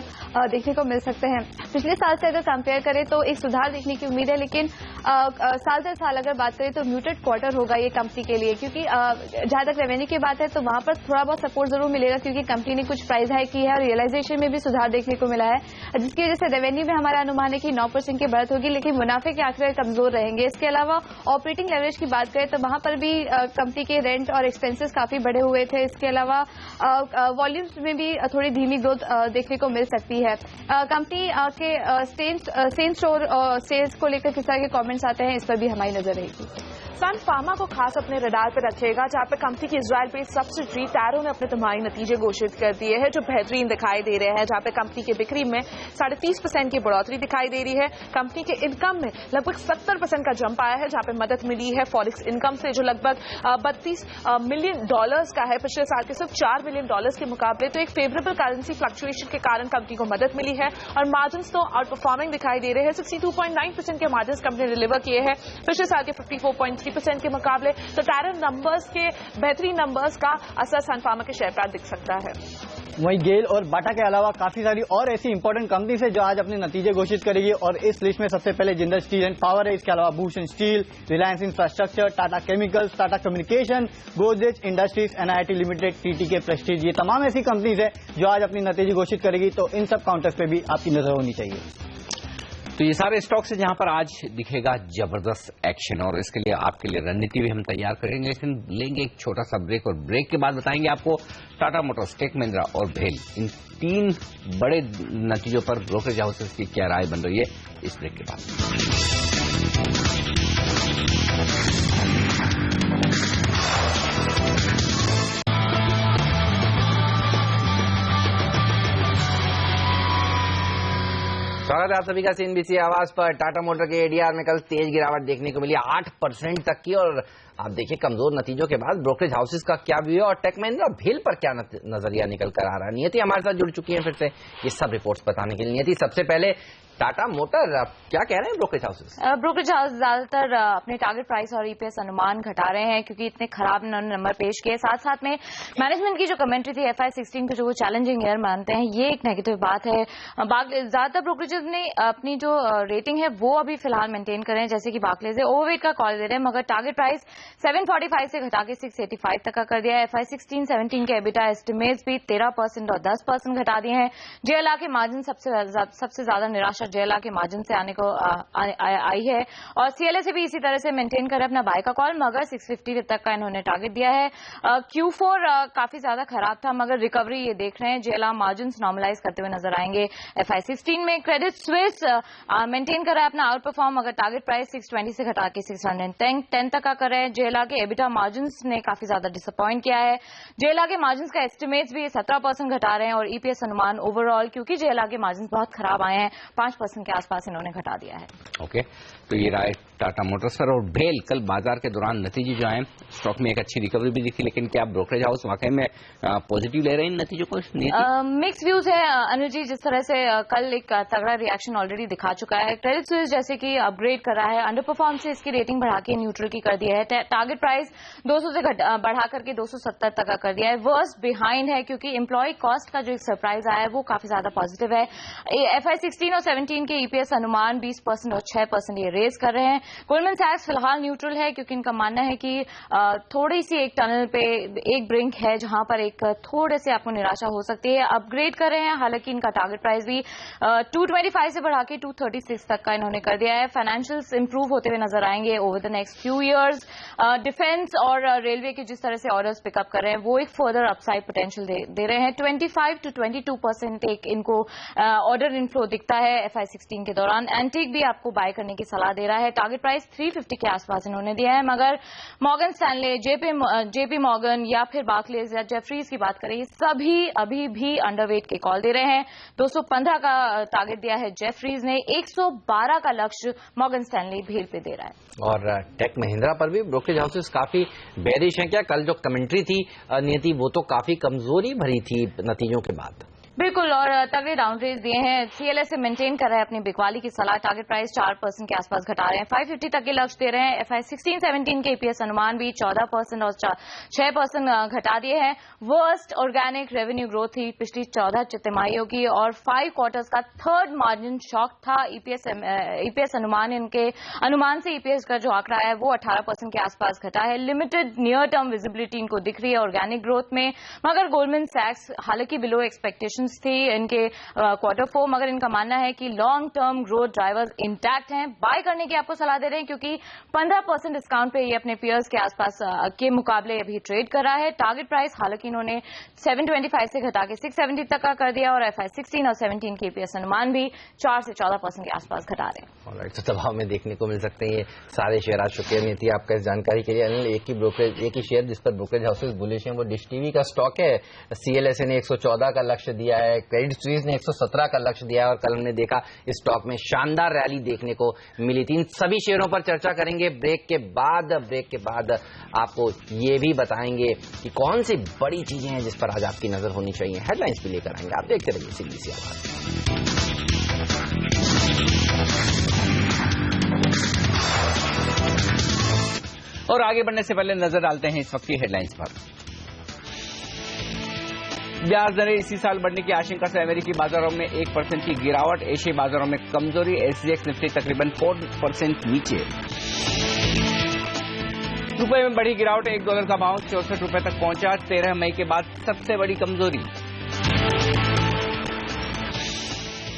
देखने को मिल सकते हैं। पिछले साल से अगर कंपेयर करें तो एक सुधार देखने की उम्मीद है, लेकिन साल दर साल अगर बात करें तो म्यूटेड क्वार्टर होगा ये कंपनी के लिए, क्योंकि जहां तक रेवेन्यू की बात है तो वहां पर थोड़ा बहुत सपोर्ट जरूर मिलेगा, क्योंकि कंपनी ने कुछ प्राइस हाइक की है और रियलाइजेशन में भी सुधार देखने को मिला है, जिसकी वजह से रेवेन्यू में हमारा अनुमान है कि 9% की बढ़त होगी, लेकिन मुनाफे के आंकड़े कमजोर रहेंगे। इसके अलावा ऑपरेटिंग लेवरेज की बात करें तो वहां पर भी कंपनी के रेंट और एक्सपेंसेस काफी बढ़े हुए थे। इसके अलावा वॉल्यूम्स में भी थोड़ी धीमी ग्रोथ देखने को मिल सकती है। कंपनी के सेम स्टोर सेल्स को लेकर किस तरह के कमेंट्स आते हैं इस पर भी हमारी नजर रहेगी। सन फार्मा को खास अपने रडार पर रखेगा, जहां पे कंपनी की इजराइल बेस्ड सब्सिडरी टैरो ने अपने तिमाही नतीजे घोषित कर दिए हैं जो बेहतरीन दिखाई दे रहे हैं, जहां पे कंपनी की बिक्री में 30.5% की बढ़ोतरी दिखाई दे रही है। कंपनी के इनकम में लगभग 70% का जंप आया है, जहां पे मदद मिली है फॉरेक्स इनकम से, जो लगभग $32 मिलियन का है पिछले साल के सिर्फ $4 मिलियन के मुकाबले। तो एक फेवरेबल करेंसी फ्लक्चुएशन के कारण कंपनी को मदद मिली है और मार्जिन तो आउट परफॉर्मिंग दिखाई दे रहे हैं। 62.9% के मार्जिन कंपनी ने डिलीवर किए हैं पिछले साल के 54.3% के मुकाबले। तो टैरो नंबर्स के बेहतरीन नंबर्स का असर सन फार्मा के शेयर पर दिख सकता है। वहीं गेल और बाटा के अलावा काफी सारी और ऐसी इंपॉर्टेंट कंपनीज है जो आज अपने नतीजे घोषित करेगी और इस लिस्ट में सबसे पहले जिंदल स्टील एंड पावर है। इसके अलावा Bhushan steel, Reliance infrastructure, Tata chemicals, Tata communication, Godrej industries, NIT limited, TTK Prestige, ये तमाम ऐसी कंपनीज है जो आज अपनी नतीजे घोषित करेगी। तो इन सब काउंटर्स पे भी आपकी नजर होनी चाहिए। तो ये सारे स्टॉक्स है जहां पर आज दिखेगा जबरदस्त एक्शन और इसके लिए आपके लिए रणनीति भी हम तैयार करेंगे। लेकिन लेंगे एक छोटा सा ब्रेक और ब्रेक के बाद बताएंगे आपको टाटा मोटर्स, टेक महिंद्रा और भेल, इन 3 बड़े नतीजों पर ब्रोकरेज हाउसेस की क्या राय बन रही है इस ब्रेक के बाद। स्वागत है आप सभी का सीएनबीसी आवाज पर। टाटा मोटर के एडीआर में कल तेज गिरावट देखने को मिली 8% तक की, और आप देखिए कमजोर नतीजों के बाद ब्रोकरेज हाउसेस का क्या व्यू है और टेक महिंद्रा और भेल पर क्या नजरिया निकल कर आ रहा है। नियति हमारे साथ जुड़ चुकी है फिर से ये सब रिपोर्ट्स बताने के लिए। नियति, सबसे पहले टाटा मोटर क्या कह रहे हैं ब्रोकरेज हाउसेस? ब्रोकरेज हाउस ज्यादातर अपने टारगेट प्राइस और ईपीएस अनुमान घटा रहे हैं, क्योंकि इतने खराब नंबर पेश किए। साथ साथ में मैनेजमेंट की जो कमेंट्री थी FY16 को जो वो चैलेंजिंग ईयर मानते हैं, ये एक नेगेटिव बात है। ज्यादातर ब्रोकरेजेस ने अपनी जो रेटिंग है वो अभी फिलहाल मेंटेन कर रहे हैं, जैसे कि बार्कलेज है ओवरवेट का कॉल दे रहे हैं, मगर टारगेट प्राइस 745 से घटा के 685 तक का कर दिया है। FY16-17 के एबिटा एस्टिमेट्स भी 13% और 10% घटा दिए हैं। JLR के मार्जिन सबसे ज्यादा निराशा JLR के मार्जिन से आने को आई है और CLA से भी इसी तरह से मेंटेन कर अपना बाय का कॉल, मगर 650 तक का इन्होंने टारगेट दिया है। Q4 काफी ज्यादा खराब था, मगर रिकवरी ये देख रहे हैं। JLR मार्जिन नॉर्मलाइज करते हुए नजर आएंगे। FY16 में क्रेडिट स्विस मेंटेन कर रहा है अपना आउट परफॉर्म, मगर टारगेट प्राइस 620 से घटा के 610 तक का कर रहे हैं। JLR के एबिटा मार्जिन ने काफी ज्यादा डिसअपॉइंट किया है। JLR के मार्जिन का एस्टिमेट्स भी 17% घटा रहे हैं और EPS अनुमान ओवरऑल, क्योंकि JLR के मार्जिन बहुत खराब आए हैं, 5% के आसपास इन्होंने घटा दिया है। ओके, तो ये राय टाटा मोटर्स पर। और भेल, कल बाजार के दौरान नतीजे जो आए स्टॉक में एक अच्छी रिकवरी भी दिखी, लेकिन क्या ब्रोकरेज हाउस वाकई में पॉजिटिव ले रहे हैं इन नतीजों को? मिक्स व्यूज है अनुज जी। जिस तरह से कल एक तगड़ा रिएक्शन ऑलरेडी दिखा चुका है। क्रेडिट स्विस जैसे कि अपग्रेड कर रहा है, अंडर परफॉर्म से इसकी रेटिंग बढ़ा के न्यूट्रल की कर दिया है। टारगेट प्राइस 200 से बढ़ा करके 270 तक का कर दिया है। वर्स्ट बिहाइंड है, क्योंकि एम्प्लॉय कॉस्ट का जो एक सरप्राइज आया है वो काफी ज्यादा पॉजिटिव है। FY16 और 17 के EPS अनुमान 20% और 6% ये रेज कर रहे हैं। गोल्डमैन सैक्स फिलहाल न्यूट्रल है क्योंकि इनका मानना है कि थोड़ी सी एक टनल पे एक ब्रिंक है जहां पर एक थोड़े से आपको निराशा हो सकती है। अपग्रेड कर रहे हैं, हालांकि इनका टारगेट प्राइस भी 225 से बढ़ा के 236 तक का इन्होंने कर दिया है। फाइनेंशियल्स इंप्रूव होते हुए नजर आएंगे over the next few years. Defence और रेलवे के जिस तरह से ऑर्डर्स पिकअप कर रहे हैं वो एक फर्दर अपसाइड पोटेंशियल दे रहे हैं। 25 to 22% एक इनको ऑर्डर इनफ्लो दिखता है FY16 के दौरान। एंटीक भी आपको बाय करने की सलाह दे रहा है। टारगेट प्राइस 350 के आसपास इन्होंने दिया है, मगर मॉर्गन स्टैनले, जेपी मॉर्गन या फिर बार्कलेज या जेफरीज की बात करें, सभी अभी भी अंडरवेट के कॉल दे रहे हैं। 215 का टारगेट दिया है जेफरीज ने, 112 का लक्ष्य मॉर्गन स्टैनली भेल पे दे रहा है। और टेक महिंद्रा पर भी ब्रोकरेज हाउसेस काफी बेरिश हैं क्या? कल जो कमेंट्री थी नियति वो तो काफी कमजोरी भरी थी नतीजों के बाद। बिल्कुल, और तगड़े डाउनग्रेड दिए हैं। CLSA मेंटेन कर रहा है अपनी बिकवाली की सलाह। टारगेट प्राइस 4% के आसपास घटा रहे हैं, 550 तक के लक्ष्य दे रहे हैं। FY16-17 के EPS अनुमान भी 14% और 6% घटा दिए हैं। वर्स्ट ऑर्गेनिक रेवेन्यू ग्रोथ थी पिछली 14 तिमाहियों की और 5 क्वार्टर्स का थर्ड मार्जिन शॉक था। EPS अनुमान से EPS का जो आंकड़ा है वो 18% के आसपास घटा है। लिमिटेड नियर टर्म विजिबिलिटी इनको दिख रही है ऑर्गेनिक ग्रोथ में, मगर गोल्डमैन सैक्स हालांकि बिलो एक्सपेक्टेशन थी इनके Q4, मगर इनका मानना है कि long term growth drivers intact हैं। बाय करने की आपको सलाह दे रहे हैं क्योंकि 15% डिस्काउंट पे ये अपने पीयर्स के आसपास के मुकाबले अभी ट्रेड कर रहा है। टारगेट प्राइस हालांकि इन्होंने 725 से घटा के 670 तक का कर दिया और FY16 और 17 के EPS अनुमान भी 4 से 14% के आसपास घटा रहे हैं। तो दबाव में देखने को मिल सकते हैं ये सारे शेयर। आज शुक्रिया नीति आपका इस जानकारी के लिए। अनिल, एक ही शेयर जिस पर ब्रोकरेज हाउसेस बुलिश हैं वो डिश टीवी का स्टॉक है। CLSA ने 114 का लक्ष्य दिया है, क्रेडिट स्विस ने 117 का लक्ष्य दिया है और कल हमने देखा इस स्टॉक में शानदार रैली देखने को मिली थी। इन सभी शेयरों पर चर्चा करेंगे ब्रेक के बाद आपको ये भी बताएंगे कि कौन सी बड़ी चीजें हैं जिस पर आज आपकी नजर होनी चाहिए। हेडलाइंस भी लेकर आएंगे, आप देखते रहिए CNBC आवाज। और आगे बढ़ने से पहले नजर डालते हैं इस वक्त की हेडलाइंस पर। ब्याज दरें इसी साल बढ़ने की आशंका से अमेरिकी बाजारों में 1% की गिरावट। एशियाई बाजारों में कमजोरी। SGX निफ्टी तकरीबन 4% नीचे। रुपए में बड़ी गिरावट, $1 का भाव 64 रुपए तक पहुंचा। 13 मई के बाद सबसे बड़ी कमजोरी।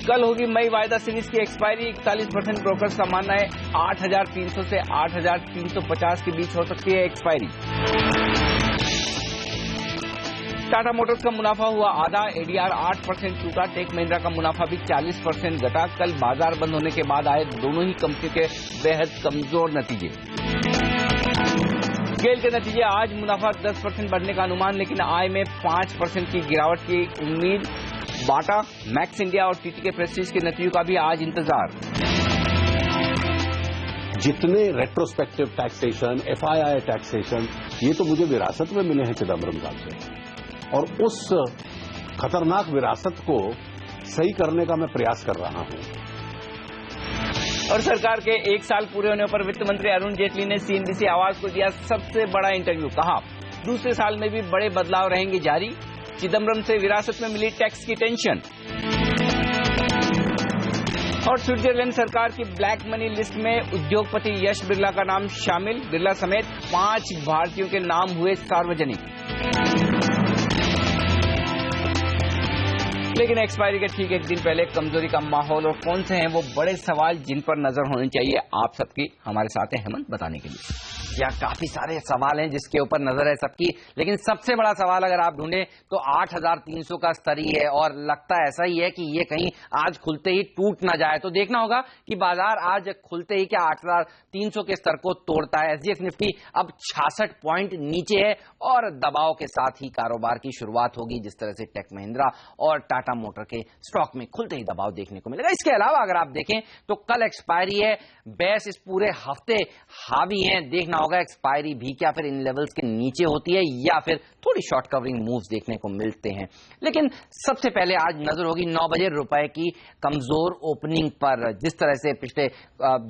कल होगी मई वायदा सीरीज की एक्सपायरी। 41% ब्रोकर्स का मानना है 8,300 से 8,350 के बीच हो सकती है एक्सपायरी। टाटा मोटर्स का मुनाफा हुआ आधा। ADR 8% टूटा। टेक महिंद्रा का मुनाफा भी 40% घटा। कल बाजार बंद होने के बाद आए दोनों ही कंपनी के बेहद कमजोर नतीजे। गेल के नतीजे आज मुनाफा 10% बढ़ने का अनुमान, लेकिन आय में 5% की गिरावट की उम्मीद। बाटा, मैक्स इंडिया और TTK प्रेस्टीज के नतीजों का भी आज इंतजार। जितने रेट्रोस्पेक्टिव टैक्सेशन, FII टैक्सेशन, ये तो मुझे विरासत में मिले हैं चिदम्बरम साहब से, और उस खतरनाक विरासत को सही करने का मैं प्रयास कर रहा हूं। और सरकार के 1 साल पूरे होने पर वित्त मंत्री अरुण जेटली ने CNBC आवाज को दिया सबसे बड़ा इंटरव्यू। कहा दूसरे साल में भी बड़े बदलाव रहेंगे जारी। चिदम्बरम से विरासत में मिली टैक्स की टेंशन। और स्विट्जरलैंड सरकार की ब्लैक मनी लिस्ट में उद्योगपति यश बिरला का नाम शामिल। बिरला समेत 5 भारतीयों के नाम हुए सार्वजनिक। लेकिन एक्सपायरी के ठीक एक दिन पहले कमजोरी का माहौल और कौन से हैं वो बड़े सवाल जिन पर नजर होनी चाहिए आप सबकी। हमारे साथ हैं हेमंत बताने के लिए। या काफी सारे सवाल हैं जिसके ऊपर नजर है सबकी, लेकिन सबसे बड़ा सवाल अगर आप ढूंढें तो 8,300 का स्तर ही है और लगता ऐसा ही है कि ये कहीं आज खुलते ही टूट ना जाए। तो देखना होगा कि बाजार आज खुलते ही क्या 8,300 के स्तर को तोड़ता है। SGX निफ्टी अब 66 पॉइंट नीचे है और दबाव के साथ ही कारोबार की शुरुआत होगी, जिस तरह से टेक महिंद्रा और टाटा मोटर के स्टॉक में खुलते ही दबाव देखने को मिलेगा। इसके अलावा अगर आप देखें तो कल एक्सपायरी है, बेस इस पूरे हफ्ते हावी है। देखना होगा एक्सपायरी भी क्या फिर इन लेवल्स के नीचे होती है या फिर थोड़ी शॉर्ट कवरिंग मूव्स देखने को मिलते हैं। लेकिन सबसे पहले आज नजर होगी 9 बजे रुपए की कमजोर ओपनिंग पर। जिस तरह से पिछले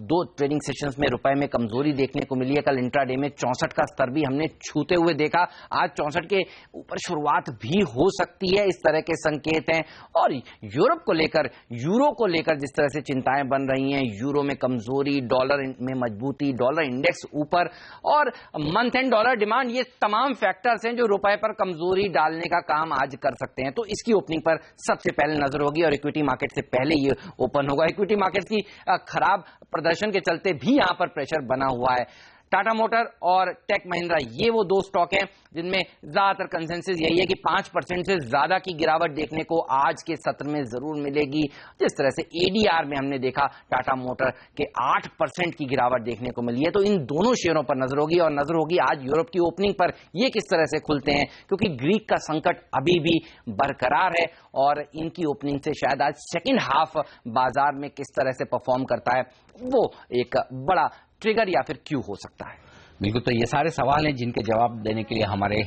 2 ट्रेडिंग सेशंस में रुपए में कमजोरी देखने को मिली है, कल इंट्राडे में 64 का स्तर भी हमने छूते हुए देखा, आज 64 के ऊपर शुरुआत भी हो सकती है, इस तरह के संकेत हैं। और यूरोप को लेकर, यूरो को लेकर जिस तरह से चिंताएं बन रही हैं, यूरो में कमजोरी, डॉलर में मजबूती, डॉलर इंडेक्स ऊपर और मंथ एंड डॉलर डिमांड, ये तमाम फैक्टर्स हैं जो रुपए पर कमजोरी डालने का काम आज कर सकते हैं। तो इसकी ओपनिंग पर सबसे पहले नजर होगी और इक्विटी मार्केट से पहले ये ओपन होगा। इक्विटी मार्केट की खराब प्रदर्शन के चलते भी यहां पर प्रेशर बना हुआ है। टाटा मोटर और टेक महिंद्रा ये वो 2 स्टॉक हैं जिनमें ज्यादातर कंसेंसस यही है कि 5% से ज्यादा की गिरावट देखने को आज के सत्र में जरूर मिलेगी। जिस तरह से एडीआर में हमने देखा टाटा मोटर के 8% की गिरावट देखने को मिली है। तो इन दोनों शेयरों पर नजर होगी और नजर होगी आज यूरोप की ओपनिंग पर ये किस तरह से खुलते हैं, क्योंकि ग्रीक का संकट अभी भी बरकरार है और इनकी ओपनिंग से शायद आज सेकेंड हाफ बाजार में किस तरह से परफॉर्म करता है वो एक बड़ा ट्रिगर या फिर क्यों हो सकता है। बिल्कुल, तो ये सारे सवाल हैं जिनके जवाब देने के लिए हमारे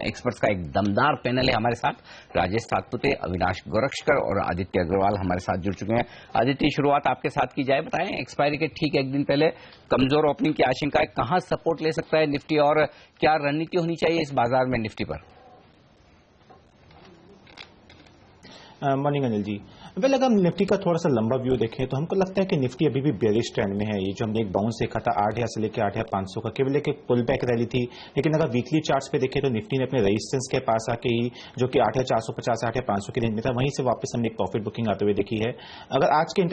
एक्सपर्ट्स का एक दमदार पैनल है। हमारे साथ राजेश सातपुते, अविनाश गोरक्षकर और आदित्य अग्रवाल हमारे साथ जुड़ चुके हैं। आदित्य, शुरुआत आपके साथ की जाए, बताएं एक्सपायरी के ठीक एक दिन पहले कमजोर ओपनिंग की आशंका है, कहां सपोर्ट ले सकता है निफ्टी और क्या रणनीति होनी चाहिए इस बाजार में निफ्टी पर? मॉर्निंग अनिल जी। अगर हम निफ्टी का थोड़ा सा लंबा व्यू देखें तो हमको लगता है कि निफ्टी अभी भी बेरिश ट्रेंड में है। ये जो हमने एक बाउंस देखा था 8,000 से लेकर 8,500 का, केवल एक पुल बैक रैली थी। लेकिन अगर वीकली चार्ट्स पे देखें तो निफ्टी ने अपने रेजिस्टेंस के पास आके ही, जो कि 8,450 8,500 की रेंज में था, वहीं से वापस हमने एक प्रॉफिट बुकिंग आते हुए देखी है। अगर आज के हम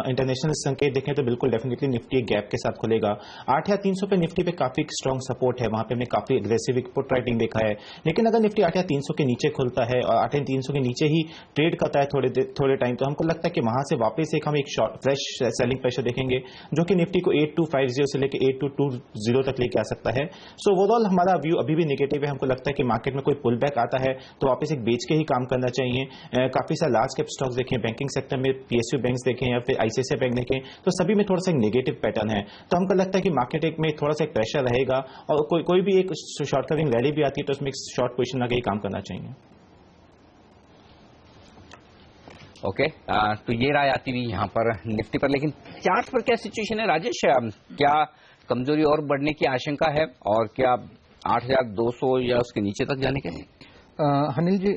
इंटरनेशनल संकेत देखें तो बिल्कुल डेफिनेटली निफ्टी एक गैप के साथ खुलेगा। 8,300 पे निफ्टी पे काफी स्ट्रॉन्ग सपोर्ट है, वहां पे हमने काफी एग्रेसिव पुट राइटिंग देखा है। लेकिन अगर निफ्टी 8,300 के नीचे खुलता है और 8,300 के नीचे ही ट्रेड करता है थोड़े टाइम, तो हमको लगता है कि वहां से वापस हम एक फ्रेश सेलिंग प्रेशर देखेंगे जो कि निफ्टी को 8,250 से लेकर 8,220 तक लेके आ सकता है। सो ओवरऑल हमारा व्यू अभी भी नेगेटिव है। हमको लगता है कि मार्केट में कोई पुल बैक आता है तो वापस एक बेच के ही काम करना चाहिए। काफी सारे लार्ज कैप स्टॉक्स देखें, बैंकिंग सेक्टर में पीएसयू बैंक्स देखें या फिर आईसीआईसीआई बैंक देखें, तो सभी में थोड़ा सा एक नेगेटिव पैटर्न है। तो हमको लगता है कि मार्केट में थोड़ा सा एक प्रेशर रहेगा और कोई भी एक शॉर्ट कवरिंग रैली भी आती है तो उसमें एक शॉर्ट पोजिशन लगा ही काम करना चाहिए। ओके, तो ये राय आती हुई यहाँ पर निफ्टी पर, लेकिन चार्ट पर क्या सिचुएशन है राजेश? क्या कमजोरी और बढ़ने की आशंका है और क्या 8,200 या उसके नीचे तक जाने के लिए? अनिल जी,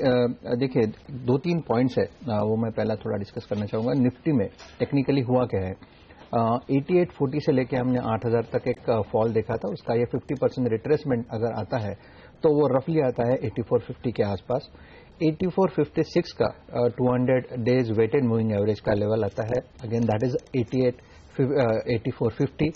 देखिए 2-3 पॉइंट्स है, वो मैं पहला थोड़ा डिस्कस करना चाहूंगा। निफ्टी में टेक्निकली हुआ क्या है, 8840 से लेके हमने 8,000 तक एक फॉल देखा था, उसका ये 50% रिट्रेसमेंट अगर आता है तो वो रफली आता है 8450 के आसपास। 8456 का 200 डेज वेटेड मूविंग एवरेज का लेवल आता है, अगेन दैट इज 8450।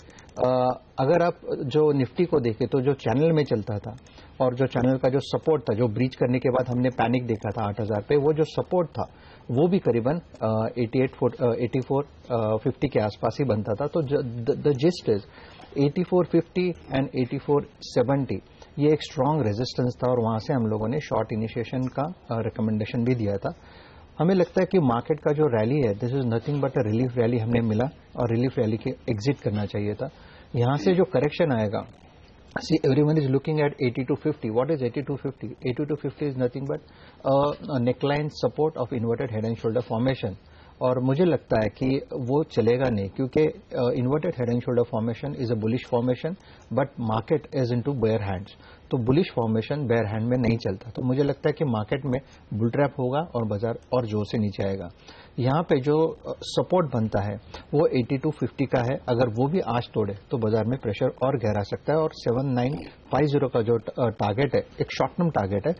अगर आप जो निफ्टी को देखें तो जो चैनल में चलता था और जो चैनल का जो सपोर्ट था, जो ब्रीच करने के बाद हमने पैनिक देखा था 8,000 पे, वो जो सपोर्ट था वो भी करीबन 8450 के आसपास ही बनता था। तो द जिस्ट इज 8450 एंड 8470 ये एक स्ट्रॉन्ग रेजिस्टेंस था और वहां से हम लोगों ने शॉर्ट इनिशिएशन का रिकमेंडेशन भी दिया था। हमें लगता है कि मार्केट का जो रैली है this is nothing but a relief rally हमें मिला और रिलीफ रैली के एग्जिट करना चाहिए था। यहां से जो करेक्शन आएगा, see everyone is looking at 8250. What is 8250? 8250 is nothing but a neckline support of inverted head and shoulder formation. और मुझे लगता है कि वो चलेगा नहीं, क्योंकि inverted head and shoulder formation is a bullish formation but market is into bear hands. तो बुलिश फॉर्मेशन बेयर हैंड में नहीं चलता। तो मुझे लगता है कि मार्केट में बुल ट्रैप होगा और बाजार और जोर से नीचे आएगा। यहाँ पे जो सपोर्ट बनता है वो 8250 का है, अगर वो भी आज तोड़े तो बाजार में प्रेशर और गहरा सकता है। और 7950 का जो टारगेट है, एक शॉर्ट टर्म टारगेट है,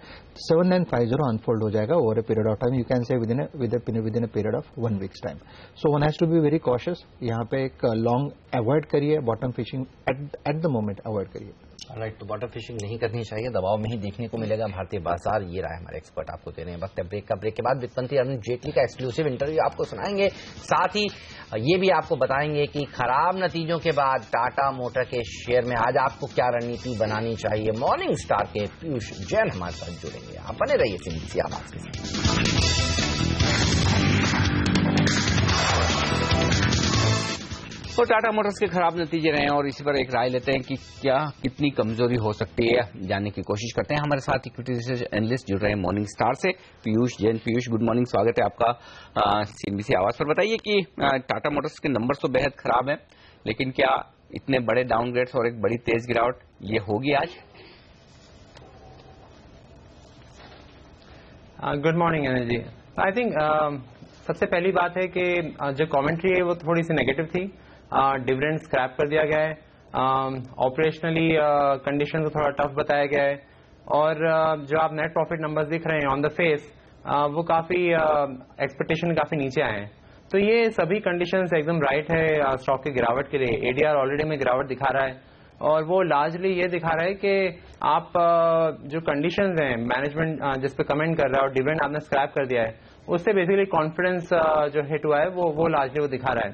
7950 अनफोल्ड हो जाएगा over a period of time, you can say within a period of 1 weeks time. So one has to be very cautious. यहाँ पे एक लॉन्ग अवॉइड करिए, bottom fishing at the moment avoid करिए। Right, तो bottom fishing नहीं करनी चाहिए, दबाव में ही देखने को मिलेगा भारतीय बाजार। ये राय हमारे एक्सपर्ट आपको दे रहे हैं। वक्त है ब्रेक का। ब्रेक के बाद वित्त मंत्री अरुण जेटली का एक्सक्लूसिव इंटरव्यू आपको सुनाएंगे। साथ ही ये भी आपको बताएंगे कि खराब नतीजों के बाद टाटा मोटर के शेयर में आज आपको क्या रणनीति बनानी चाहिए। मॉर्निंग स्टार के पीयूष जैन हमारे साथ जुड़ेंगे। आप बने रहिए सीएनबीसी आवाज के साथ। और टाटा मोटर्स के खराब नतीजे रहे हैं और इसी पर एक राय लेते हैं कि क्या कितनी कमजोरी हो सकती है, जानने की कोशिश करते हैं। हमारे साथ इक्विटी रिसर्च एनालिस्ट जुड़ रहे हैं मॉर्निंग स्टार से, पीयूष जैन। पीयूष, गुड मॉर्निंग, स्वागत है आपका सीएनबीसी आवाज पर। बताइए कि टाटा मोटर्स के नंबर तो बेहद खराब है, लेकिन क्या इतने बड़े डाउनग्रेड्स और एक बड़ी तेज गिरावट ये होगी आज? Good morning Anil ji. I think सबसे पहली बात है कि जो कमेंट्री है वो थोड़ी सी नेगेटिव थी। डिविडेंड स्क्रैप कर दिया गया है, ऑपरेशनली कंडीशन को थोड़ा टफ बताया गया है, और जो आप नेट प्रॉफिट नंबर्स दिख रहे हैं ऑन द फेस वो काफी एक्सपेक्टेशन काफी नीचे आए हैं। तो ये सभी कंडीशंस एकदम राइट है स्टॉक की गिरावट के लिए। एडीआर ऑलरेडी में गिरावट दिखा रहा है और वो लार्जली ये दिखा रहा है कि आप जो कंडीशंस हैं, मैनेजमेंट जिस पे कमेंट कर रहा है और डिविडेंड आपने स्क्रैप कर दिया है, उससे बेसिकली कॉन्फिडेंस जो हिट हुआ है वो लार्जली वो दिखा रहा है।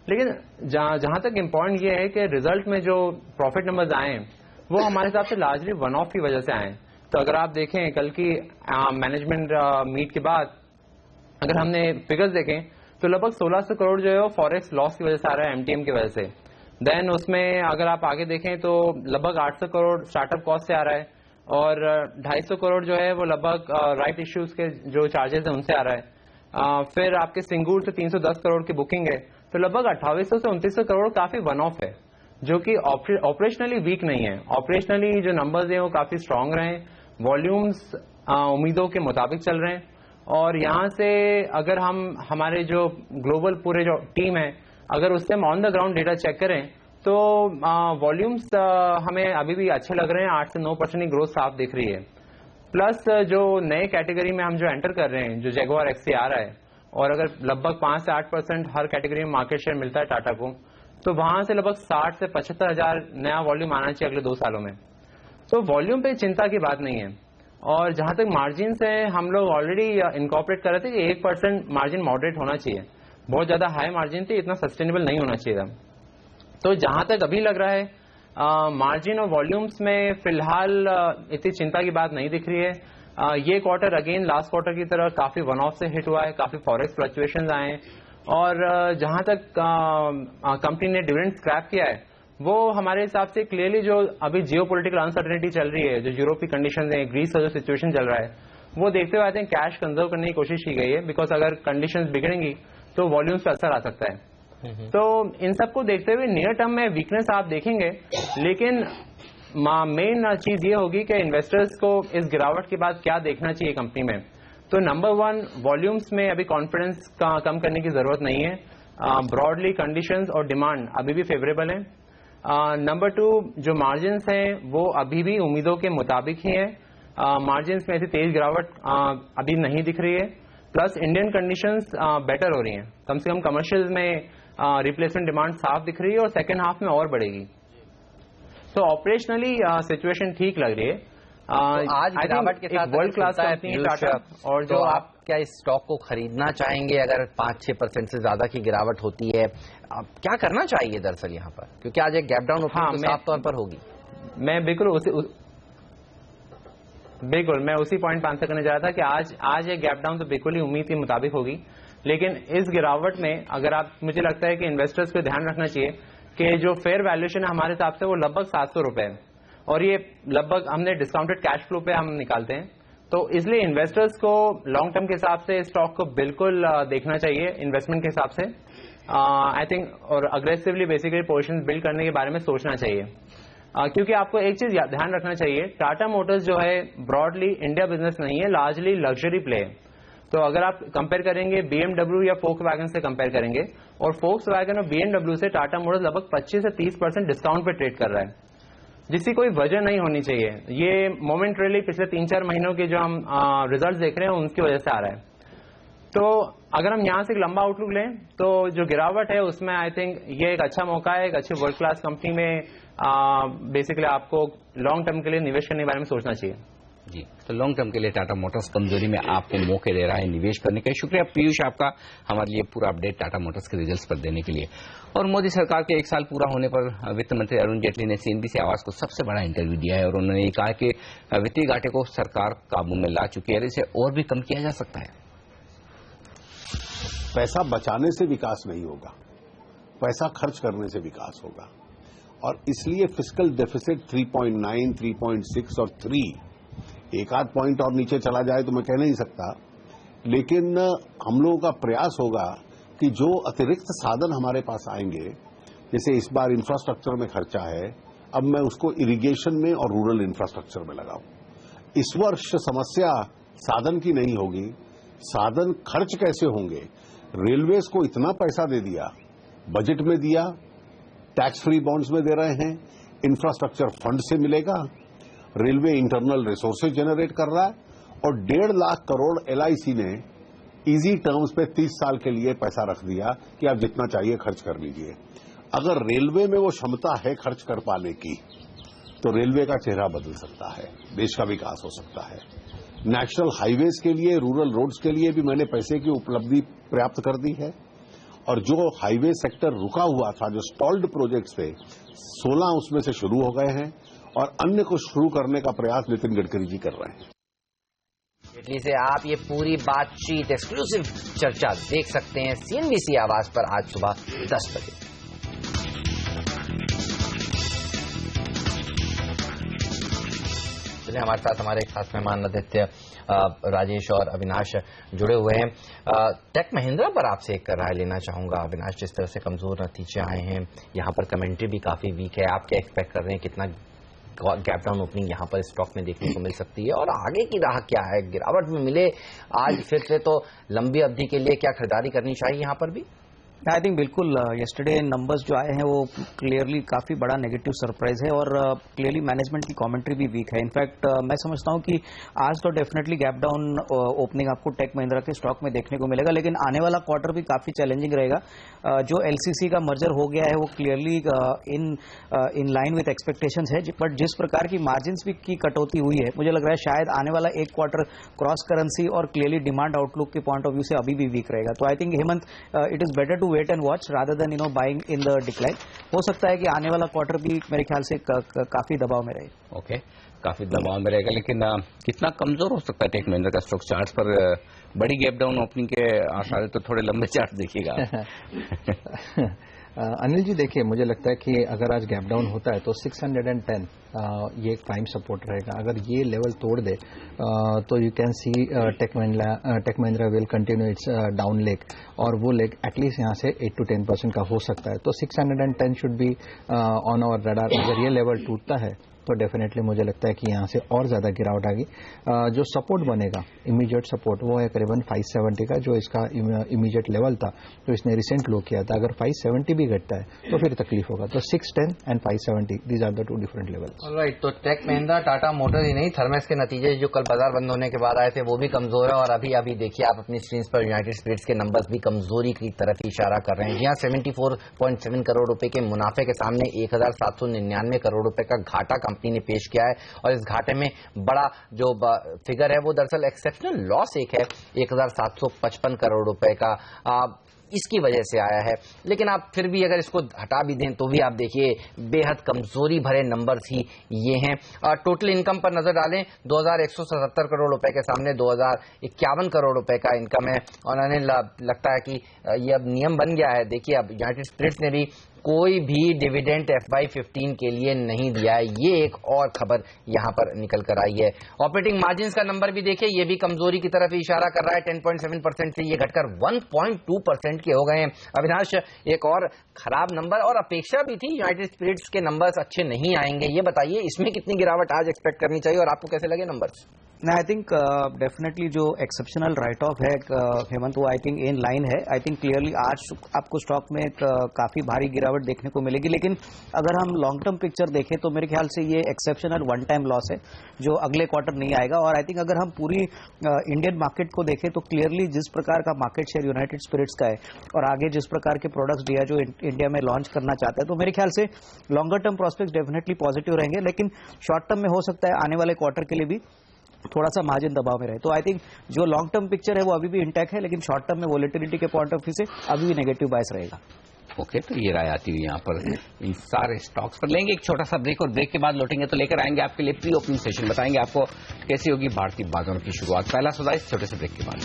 लेकिन जहां तक इम्पोर्टेंट ये है कि रिजल्ट में जो प्रॉफिट नंबर्स आए हैं वो हमारे हिसाब से लार्जली वन ऑफ की वजह से आए। तो अगर आप देखें कल की मैनेजमेंट मीट के बाद अगर हमने फिगर्स देखें तो लगभग 1600 करोड़ जो है वो फॉरेक्स लॉस की वजह से आ रहा है, एमटीएम की वजह से। देन उसमें अगर आप आगे देखें तो लगभग 800 करोड़ स्टार्टअप कॉस्ट से आ रहा है और 250 करोड़ जो है वो लगभग राइट इश्यूज के जो चार्जेस हैं उनसे आ रहा है। फिर आपके सिंगूर से 310 करोड़ की बुकिंग है, तो लगभग 2800 से 2900 करोड़ काफी वन ऑफ है, जो कि ऑपरेशनली वीक नहीं है। ऑपरेशनली जो नंबर्स हैं वो काफी स्ट्रांग रहे, वॉल्यूम्स उम्मीदों के मुताबिक चल रहे हैं। और यहाँ से अगर हम हमारे जो ग्लोबल पूरे जो टीम है अगर उससे हम on the ground data check करें तो वॉल्यूम्स हमें अभी भी अच्छे लग रहे हैं, 8 से 9% की ग्रोथ साफ दिख रही है। प्लस जो नए कैटेगरी में हम जो एंटर कर रहे हैं, जो जैगुआर एक्सी आ रहा है, और अगर लगभग 5 से 8% हर कैटेगरी में मार्केट शेयर मिलता है टाटा को, तो वहां से लगभग 60 से 75 हजार नया वॉल्यूम आना चाहिए अगले 2 सालों में। तो वॉल्यूम पे चिंता की बात नहीं है। और जहां तक मार्जिन से हम लोग ऑलरेडी इनकॉर्पोरेट कर रहे थे कि 1% मार्जिन मॉडरेट होना चाहिए, बहुत ज्यादा हाई मार्जिन थी, इतना सस्टेनेबल नहीं होना चाहिए था। तो जहां तक अभी लग रहा है मार्जिन और वॉल्यूम्स में फिलहाल इतनी चिंता की बात नहीं दिख रही है। ये क्वार्टर अगेन लास्ट क्वार्टर की तरह काफी वन ऑफ से हिट हुआ है, काफी फॉरेक्स फ्लक्चुएशंस आए हैं। और जहां तक कंपनी ने डिविडेंड स्क्रैप किया है वो हमारे हिसाब से क्लियरली जो अभी जियोपॉलिटिकल अनसर्टेनिटी चल रही है, जो यूरोप की कंडीशन है, ग्रीस का जो सिचुएशन चल रहा है, वो देखते हुए आते हैं कैश कंजर्व करने की कोशिश की गई है, बिकॉज अगर कंडीशंस बिगड़ेंगी तो वॉल्यूम्स पे असर आ सकता है। तो इन सबको देखते हुए नियर टर्म में वीकनेस आप देखेंगे, लेकिन मेन चीज ये होगी कि इन्वेस्टर्स को इस गिरावट के बाद क्या देखना चाहिए कंपनी में। तो नंबर 1, वॉल्यूम्स में अभी कॉन्फिडेंस कम करने की जरूरत नहीं है। ब्रॉडली कंडीशंस और डिमांड अभी भी फेवरेबल है। नंबर 2, जो मार्जिन्स हैं वो अभी भी उम्मीदों के मुताबिक ही है। मार्जिन्स में ऐसी तेज गिरावट अभी नहीं दिख रही है। प्लस इंडियन कंडीशंस बेटर हो रही हैं, कम से कम कमर्शियल में रिप्लेसमेंट डिमांड साफ दिख रही है और सेकेंड हाफ में और बढ़ेगी। तो ऑपरेशनली सिचुएशन ठीक लग रही है। आज गिरावट के साथ वर्ल्ड क्लास कंपनी टाटा, और जो आप क्या इस स्टॉक को खरीदना चाहेंगे अगर 5-6% से ज्यादा की गिरावट होती है? क्या करना चाहिए दरअसल यहाँ पर, क्योंकि आज एक गैप डाउन ओपनिंग साफ तौर पर होगी। मैं बिल्कुल मैं उसी पॉइंट पे आंसर करने जा रहा था कि आज एक गैप डाउन तो बिल्कुल ही उम्मीद के मुताबिक होगी, लेकिन इस गिरावट में अगर आप, मुझे लगता है कि इन्वेस्टर्स को ध्यान रखना चाहिए कि जो फेयर वैल्यूएशन है हमारे हिसाब से वो लगभग 700 रुपए है, और ये लगभग हमने डिस्काउंटेड कैश फ्लो पे हम निकालते हैं। तो इसलिए इन्वेस्टर्स को लॉन्ग टर्म के हिसाब से स्टॉक को बिल्कुल देखना चाहिए इन्वेस्टमेंट के हिसाब से, आई थिंक, और अग्रेसिवली बेसिकली पोजीशंस बिल्ड करने के बारे में सोचना चाहिए। क्योंकि आपको एक चीज ध्यान रखना चाहिए, टाटा मोटर्स जो है ब्रॉडली इंडिया बिजनेस नहीं है, लार्जली लग्जरी प्ले है। तो अगर आप कंपेयर करेंगे BMW या फोक्सवैगन से कंपेयर करेंगे, और फोक्सवैगन और BMW से टाटा मोटर्स लगभग 25 से 30% डिस्काउंट पे ट्रेड कर रहा है, जिसकी कोई वजह नहीं होनी चाहिए। ये मोमेंटरीली पिछले 3-4 महीनों के जो हम रिजल्ट देख रहे हैं उनकी वजह से आ रहा है। तो अगर हम यहाँ से एक लंबा आउटलुक लें तो जो गिरावट है उसमें आई थिंक ये एक अच्छा मौका है, एक अच्छी वर्ल्ड क्लास कंपनी में बेसिकली आपको लॉन्ग टर्म के लिए निवेश करने के बारे में सोचना चाहिए। जी, तो लॉन्ग टर्म के लिए टाटा मोटर्स कमजोरी में आपको मौके दे रहा है निवेश करने के। शुक्रिया पीयूष आपका हमारे लिए पूरा अपडेट टाटा मोटर्स के रिजल्ट्स पर देने के लिए। और मोदी सरकार के 1 साल पूरा होने पर वित्त मंत्री अरुण जेटली ने सीएनबीसी आवाज को सबसे बड़ा इंटरव्यू दिया है और उन्होंने ये कहा कि वित्तीय घाटे को सरकार काबू में ला चुकी है और इसे और भी कम किया जा सकता है। पैसा बचाने से विकास नहीं होगा, पैसा खर्च करने से विकास होगा। और इसलिए फिस्कल डेफिसिट 3.9, 3.6 और 3 एक आध पॉइंट और नीचे चला जाए तो मैं कह नहीं सकता, लेकिन हम लोगों का प्रयास होगा कि जो अतिरिक्त साधन हमारे पास आएंगे, जैसे इस बार इंफ्रास्ट्रक्चर में खर्चा है, अब मैं उसको इरिगेशन में और रूरल इंफ्रास्ट्रक्चर में लगाऊं। इस वर्ष समस्या साधन की नहीं होगी, साधन खर्च कैसे होंगे। रेलवेज को इतना पैसा दे दिया, बजट में दिया, टैक्स फ्री बॉन्ड्स में दे रहे हैं, इंफ्रास्ट्रक्चर फंड से मिलेगा, रेलवे इंटरनल रिसोर्सेज जनरेट कर रहा है और 1.5 लाख करोड़ LIC ने इजी टर्म्स पे 30 साल के लिए पैसा रख दिया कि आप जितना चाहिए खर्च कर लीजिए। अगर रेलवे में वो क्षमता है खर्च कर पाने की, तो रेलवे का चेहरा बदल सकता है, देश का विकास हो सकता है। नेशनल हाईवेज के लिए, रूरल रोड्स के लिए भी मैंने पैसे की उपलब्धि प्राप्त कर दी है। और जो हाईवे सेक्टर रुका हुआ था, जो स्टॉल्ड प्रोजेक्ट्स थे, 16 उसमें से शुरू हो गए हैं और अन्य को शुरू करने का प्रयास नितिन गडकरी जी कर रहे हैं। जेटली से आप ये पूरी बातचीत, एक्सक्लूसिव चर्चा देख सकते हैं CNBC आवाज पर आज सुबह 10 बजे। हमारे साथ हमारे खास मेहमान आदित्य, राजेश और अविनाश जुड़े हुए हैं। टेक महिंद्रा पर आपसे एक राय लेना चाहूंगा। अविनाश, जिस तरह से कमजोर नतीजे आए हैं, यहाँ पर कमेंट्री भी काफी वीक है, आप क्या एक्सपेक्ट कर रहे हैं, कितना गैप डाउन ओपनिंग यहाँ पर स्टॉक में देखने को मिल सकती है और आगे की राह क्या है? गिरावट में मिले आज फिर से, तो लंबी अवधि के लिए क्या खरीदारी करनी चाहिए यहाँ पर भी? आई थिंक बिल्कुल यस्टरडे नंबर्स जो आए हैं वो क्लियरली काफी बड़ा नेगेटिव सरप्राइज है और क्लियरली मैनेजमेंट की कमेंट्री भी वीक है। इनफैक्ट मैं समझता हूं कि आज तो डेफिनेटली गैप डाउन ओपनिंग आपको टेक महिंद्रा के स्टॉक में देखने को मिलेगा, लेकिन आने वाला क्वार्टर भी काफी चैलेंजिंग रहेगा। जो LCC का मर्जर हो गया है वो clearly in line with expectations है, बट जिस प्रकार की मार्जिन्स भी की कटौती हुई है, मुझे लग रहा है शायद आने वाला एक क्वार्टर क्रॉस करेंसी और क्लियरली डिमांड आउटलुक के पॉइंट ऑफ व्यू से अभी भी वीक रहेगा। तो I think Hemant, it is better to wait and watch rather than buying in the decline. हो सकता है कि आने वाला क्वार्टर भी मेरे ख्याल से काफी दबाव में रहे। ओके, काफी दबाव में रहेगा, लेकिन कितना कमजोर हो सकता है टेक महिंद्रा का स्टॉक? चार्ट पर बड़ी गैप डाउन ओपनिंग के आसार है, तो थोड़े लंबे चार्ट देखिएगा। अनिल जी, देखिए, मुझे लगता है कि अगर आज गैप डाउन होता है तो 610 ये एक प्राइम सपोर्ट रहेगा। अगर ये लेवल तोड़ दे तो you can see Tech Mahindra will continue its down leg, और वो लेग एटलीस्ट यहाँ से 8 to 10% का हो सकता है। तो 610 should be on our radar. अगर ये लेवल टूटता है तो डेफिनेटली मुझे लगता है कि यहाँ से और ज्यादा गिरावट आएगी। जो सपोर्ट बनेगा, इमीडिएट सपोर्ट, वो है करीबन 570 का, जो इसका इमीडिएट लेवल था, जो इसने रिसेंट लो किया था। अगर 570 भी घटता है तो फिर तकलीफ होगा। तो 610 and 570, these are the 2 different levels. Right, तो टेक महिंद्रा, टाटा मोटर ही नहीं, थर्मेक्स के नतीजे जो कल बाजार बंद होने के बाद आए थे वो भी कमजोर है, और अभी देखिए आप अपनी स्क्रीन पर यूनाइटेड स्पिरिट्स के नंबर्स भी कमजोरी की तरफ इशारा कर रहे हैं। यहाँ 74.7 करोड़ रुपए के मुनाफे के सामने 1799 करोड़ रुपए का घाटा कंपनी ने पेश किया है, और इस घाटे में बड़ा जो फिगर है वो दरअसल एक्सेप्शनल लॉस एक है 1755 करोड़ रुपए का, इसकी वजह से आया है। लेकिन आप फिर भी अगर इसको हटा भी दें तो भी आप देखिए बेहद कमजोरी भरे नंबर्स ही ये हैं। टोटल इनकम पर नजर डालें, 2177 करोड़ रुपए के सामने 2051 करोड़ रुपए का इनकम है, और हमें लगता है कि ये अब नियम बन गया है। देखिए, अब यूनाइटेड स्पिरिट्स ने भी कोई भी डिविडेंड FY15 के लिए नहीं दिया है, ये एक और खबर यहां पर निकल कर आई है। ऑपरेटिंग मार्जिन्स का नंबर भी देखिए, ये भी कमजोरी की तरफ इशारा कर रहा है। 10.7% से ये घटकर 1.2% के हो गए हैं। अविनाश, एक और खराब नंबर और अपेक्षा भी थी, यूनाइटेड स्पिरिट्स के नंबर्स अच्छे नहीं आएंगे, ये बताइए इसमें कितनी गिरावट आज एक्सपेक्ट करनी चाहिए और आपको कैसे लगे नंबर्स? आई थिंक डेफिनेटली जो एक्सेप्शनल राइट ऑफ है हेमंत, वो आई थिंक इन लाइन है। आई थिंक क्लियरली आज आपको स्टॉक में काफी भारी गिरावट देखने को मिलेगी, लेकिन अगर हम लॉन्ग टर्म पिक्चर देखें तो मेरे ख्याल से ये एक्सेप्शनल वन टाइम लॉस है जो अगले क्वार्टर नहीं आएगा। और आई थिंक अगर हम पूरी इंडियन मार्केट को देखें तो क्लियरली जिस प्रकार का मार्केट शेयर यूनाइटेड स्पिरिट्स का है और आगे जिस प्रकार के प्रोडक्ट्स डियाजो इंडिया में लॉन्च करना चाहता है, तो मेरे ख्याल से longer term prospects definitely positive रहेंगे, लेकिन शॉर्ट टर्म में हो सकता है आने वाले क्वार्टर के लिए भी थोड़ा सा मार्जिन दबाव में रहे। तो आई थिंक जो लॉन्ग टर्म पिक्चर है वो अभी भी इंटैक्ट है, लेकिन शॉर्ट टर्म में वोलेटिलिटी के पॉइंट ऑफ व्यू से अभी भी नेगेटिव बायस रहेगा। ओके, तो ये राय आती हुई यहाँ पर इन सारे स्टॉक्स पर। लेंगे एक छोटा सा ब्रेक, और ब्रेक के बाद लौटेंगे तो लेकर आएंगे आपके लिए प्री ओपनिंग सेशन, बताएंगे आपको कैसी होगी भारतीय बाजारों की शुरुआत। पहला सौदा इस छोटे से ब्रेक के बाद।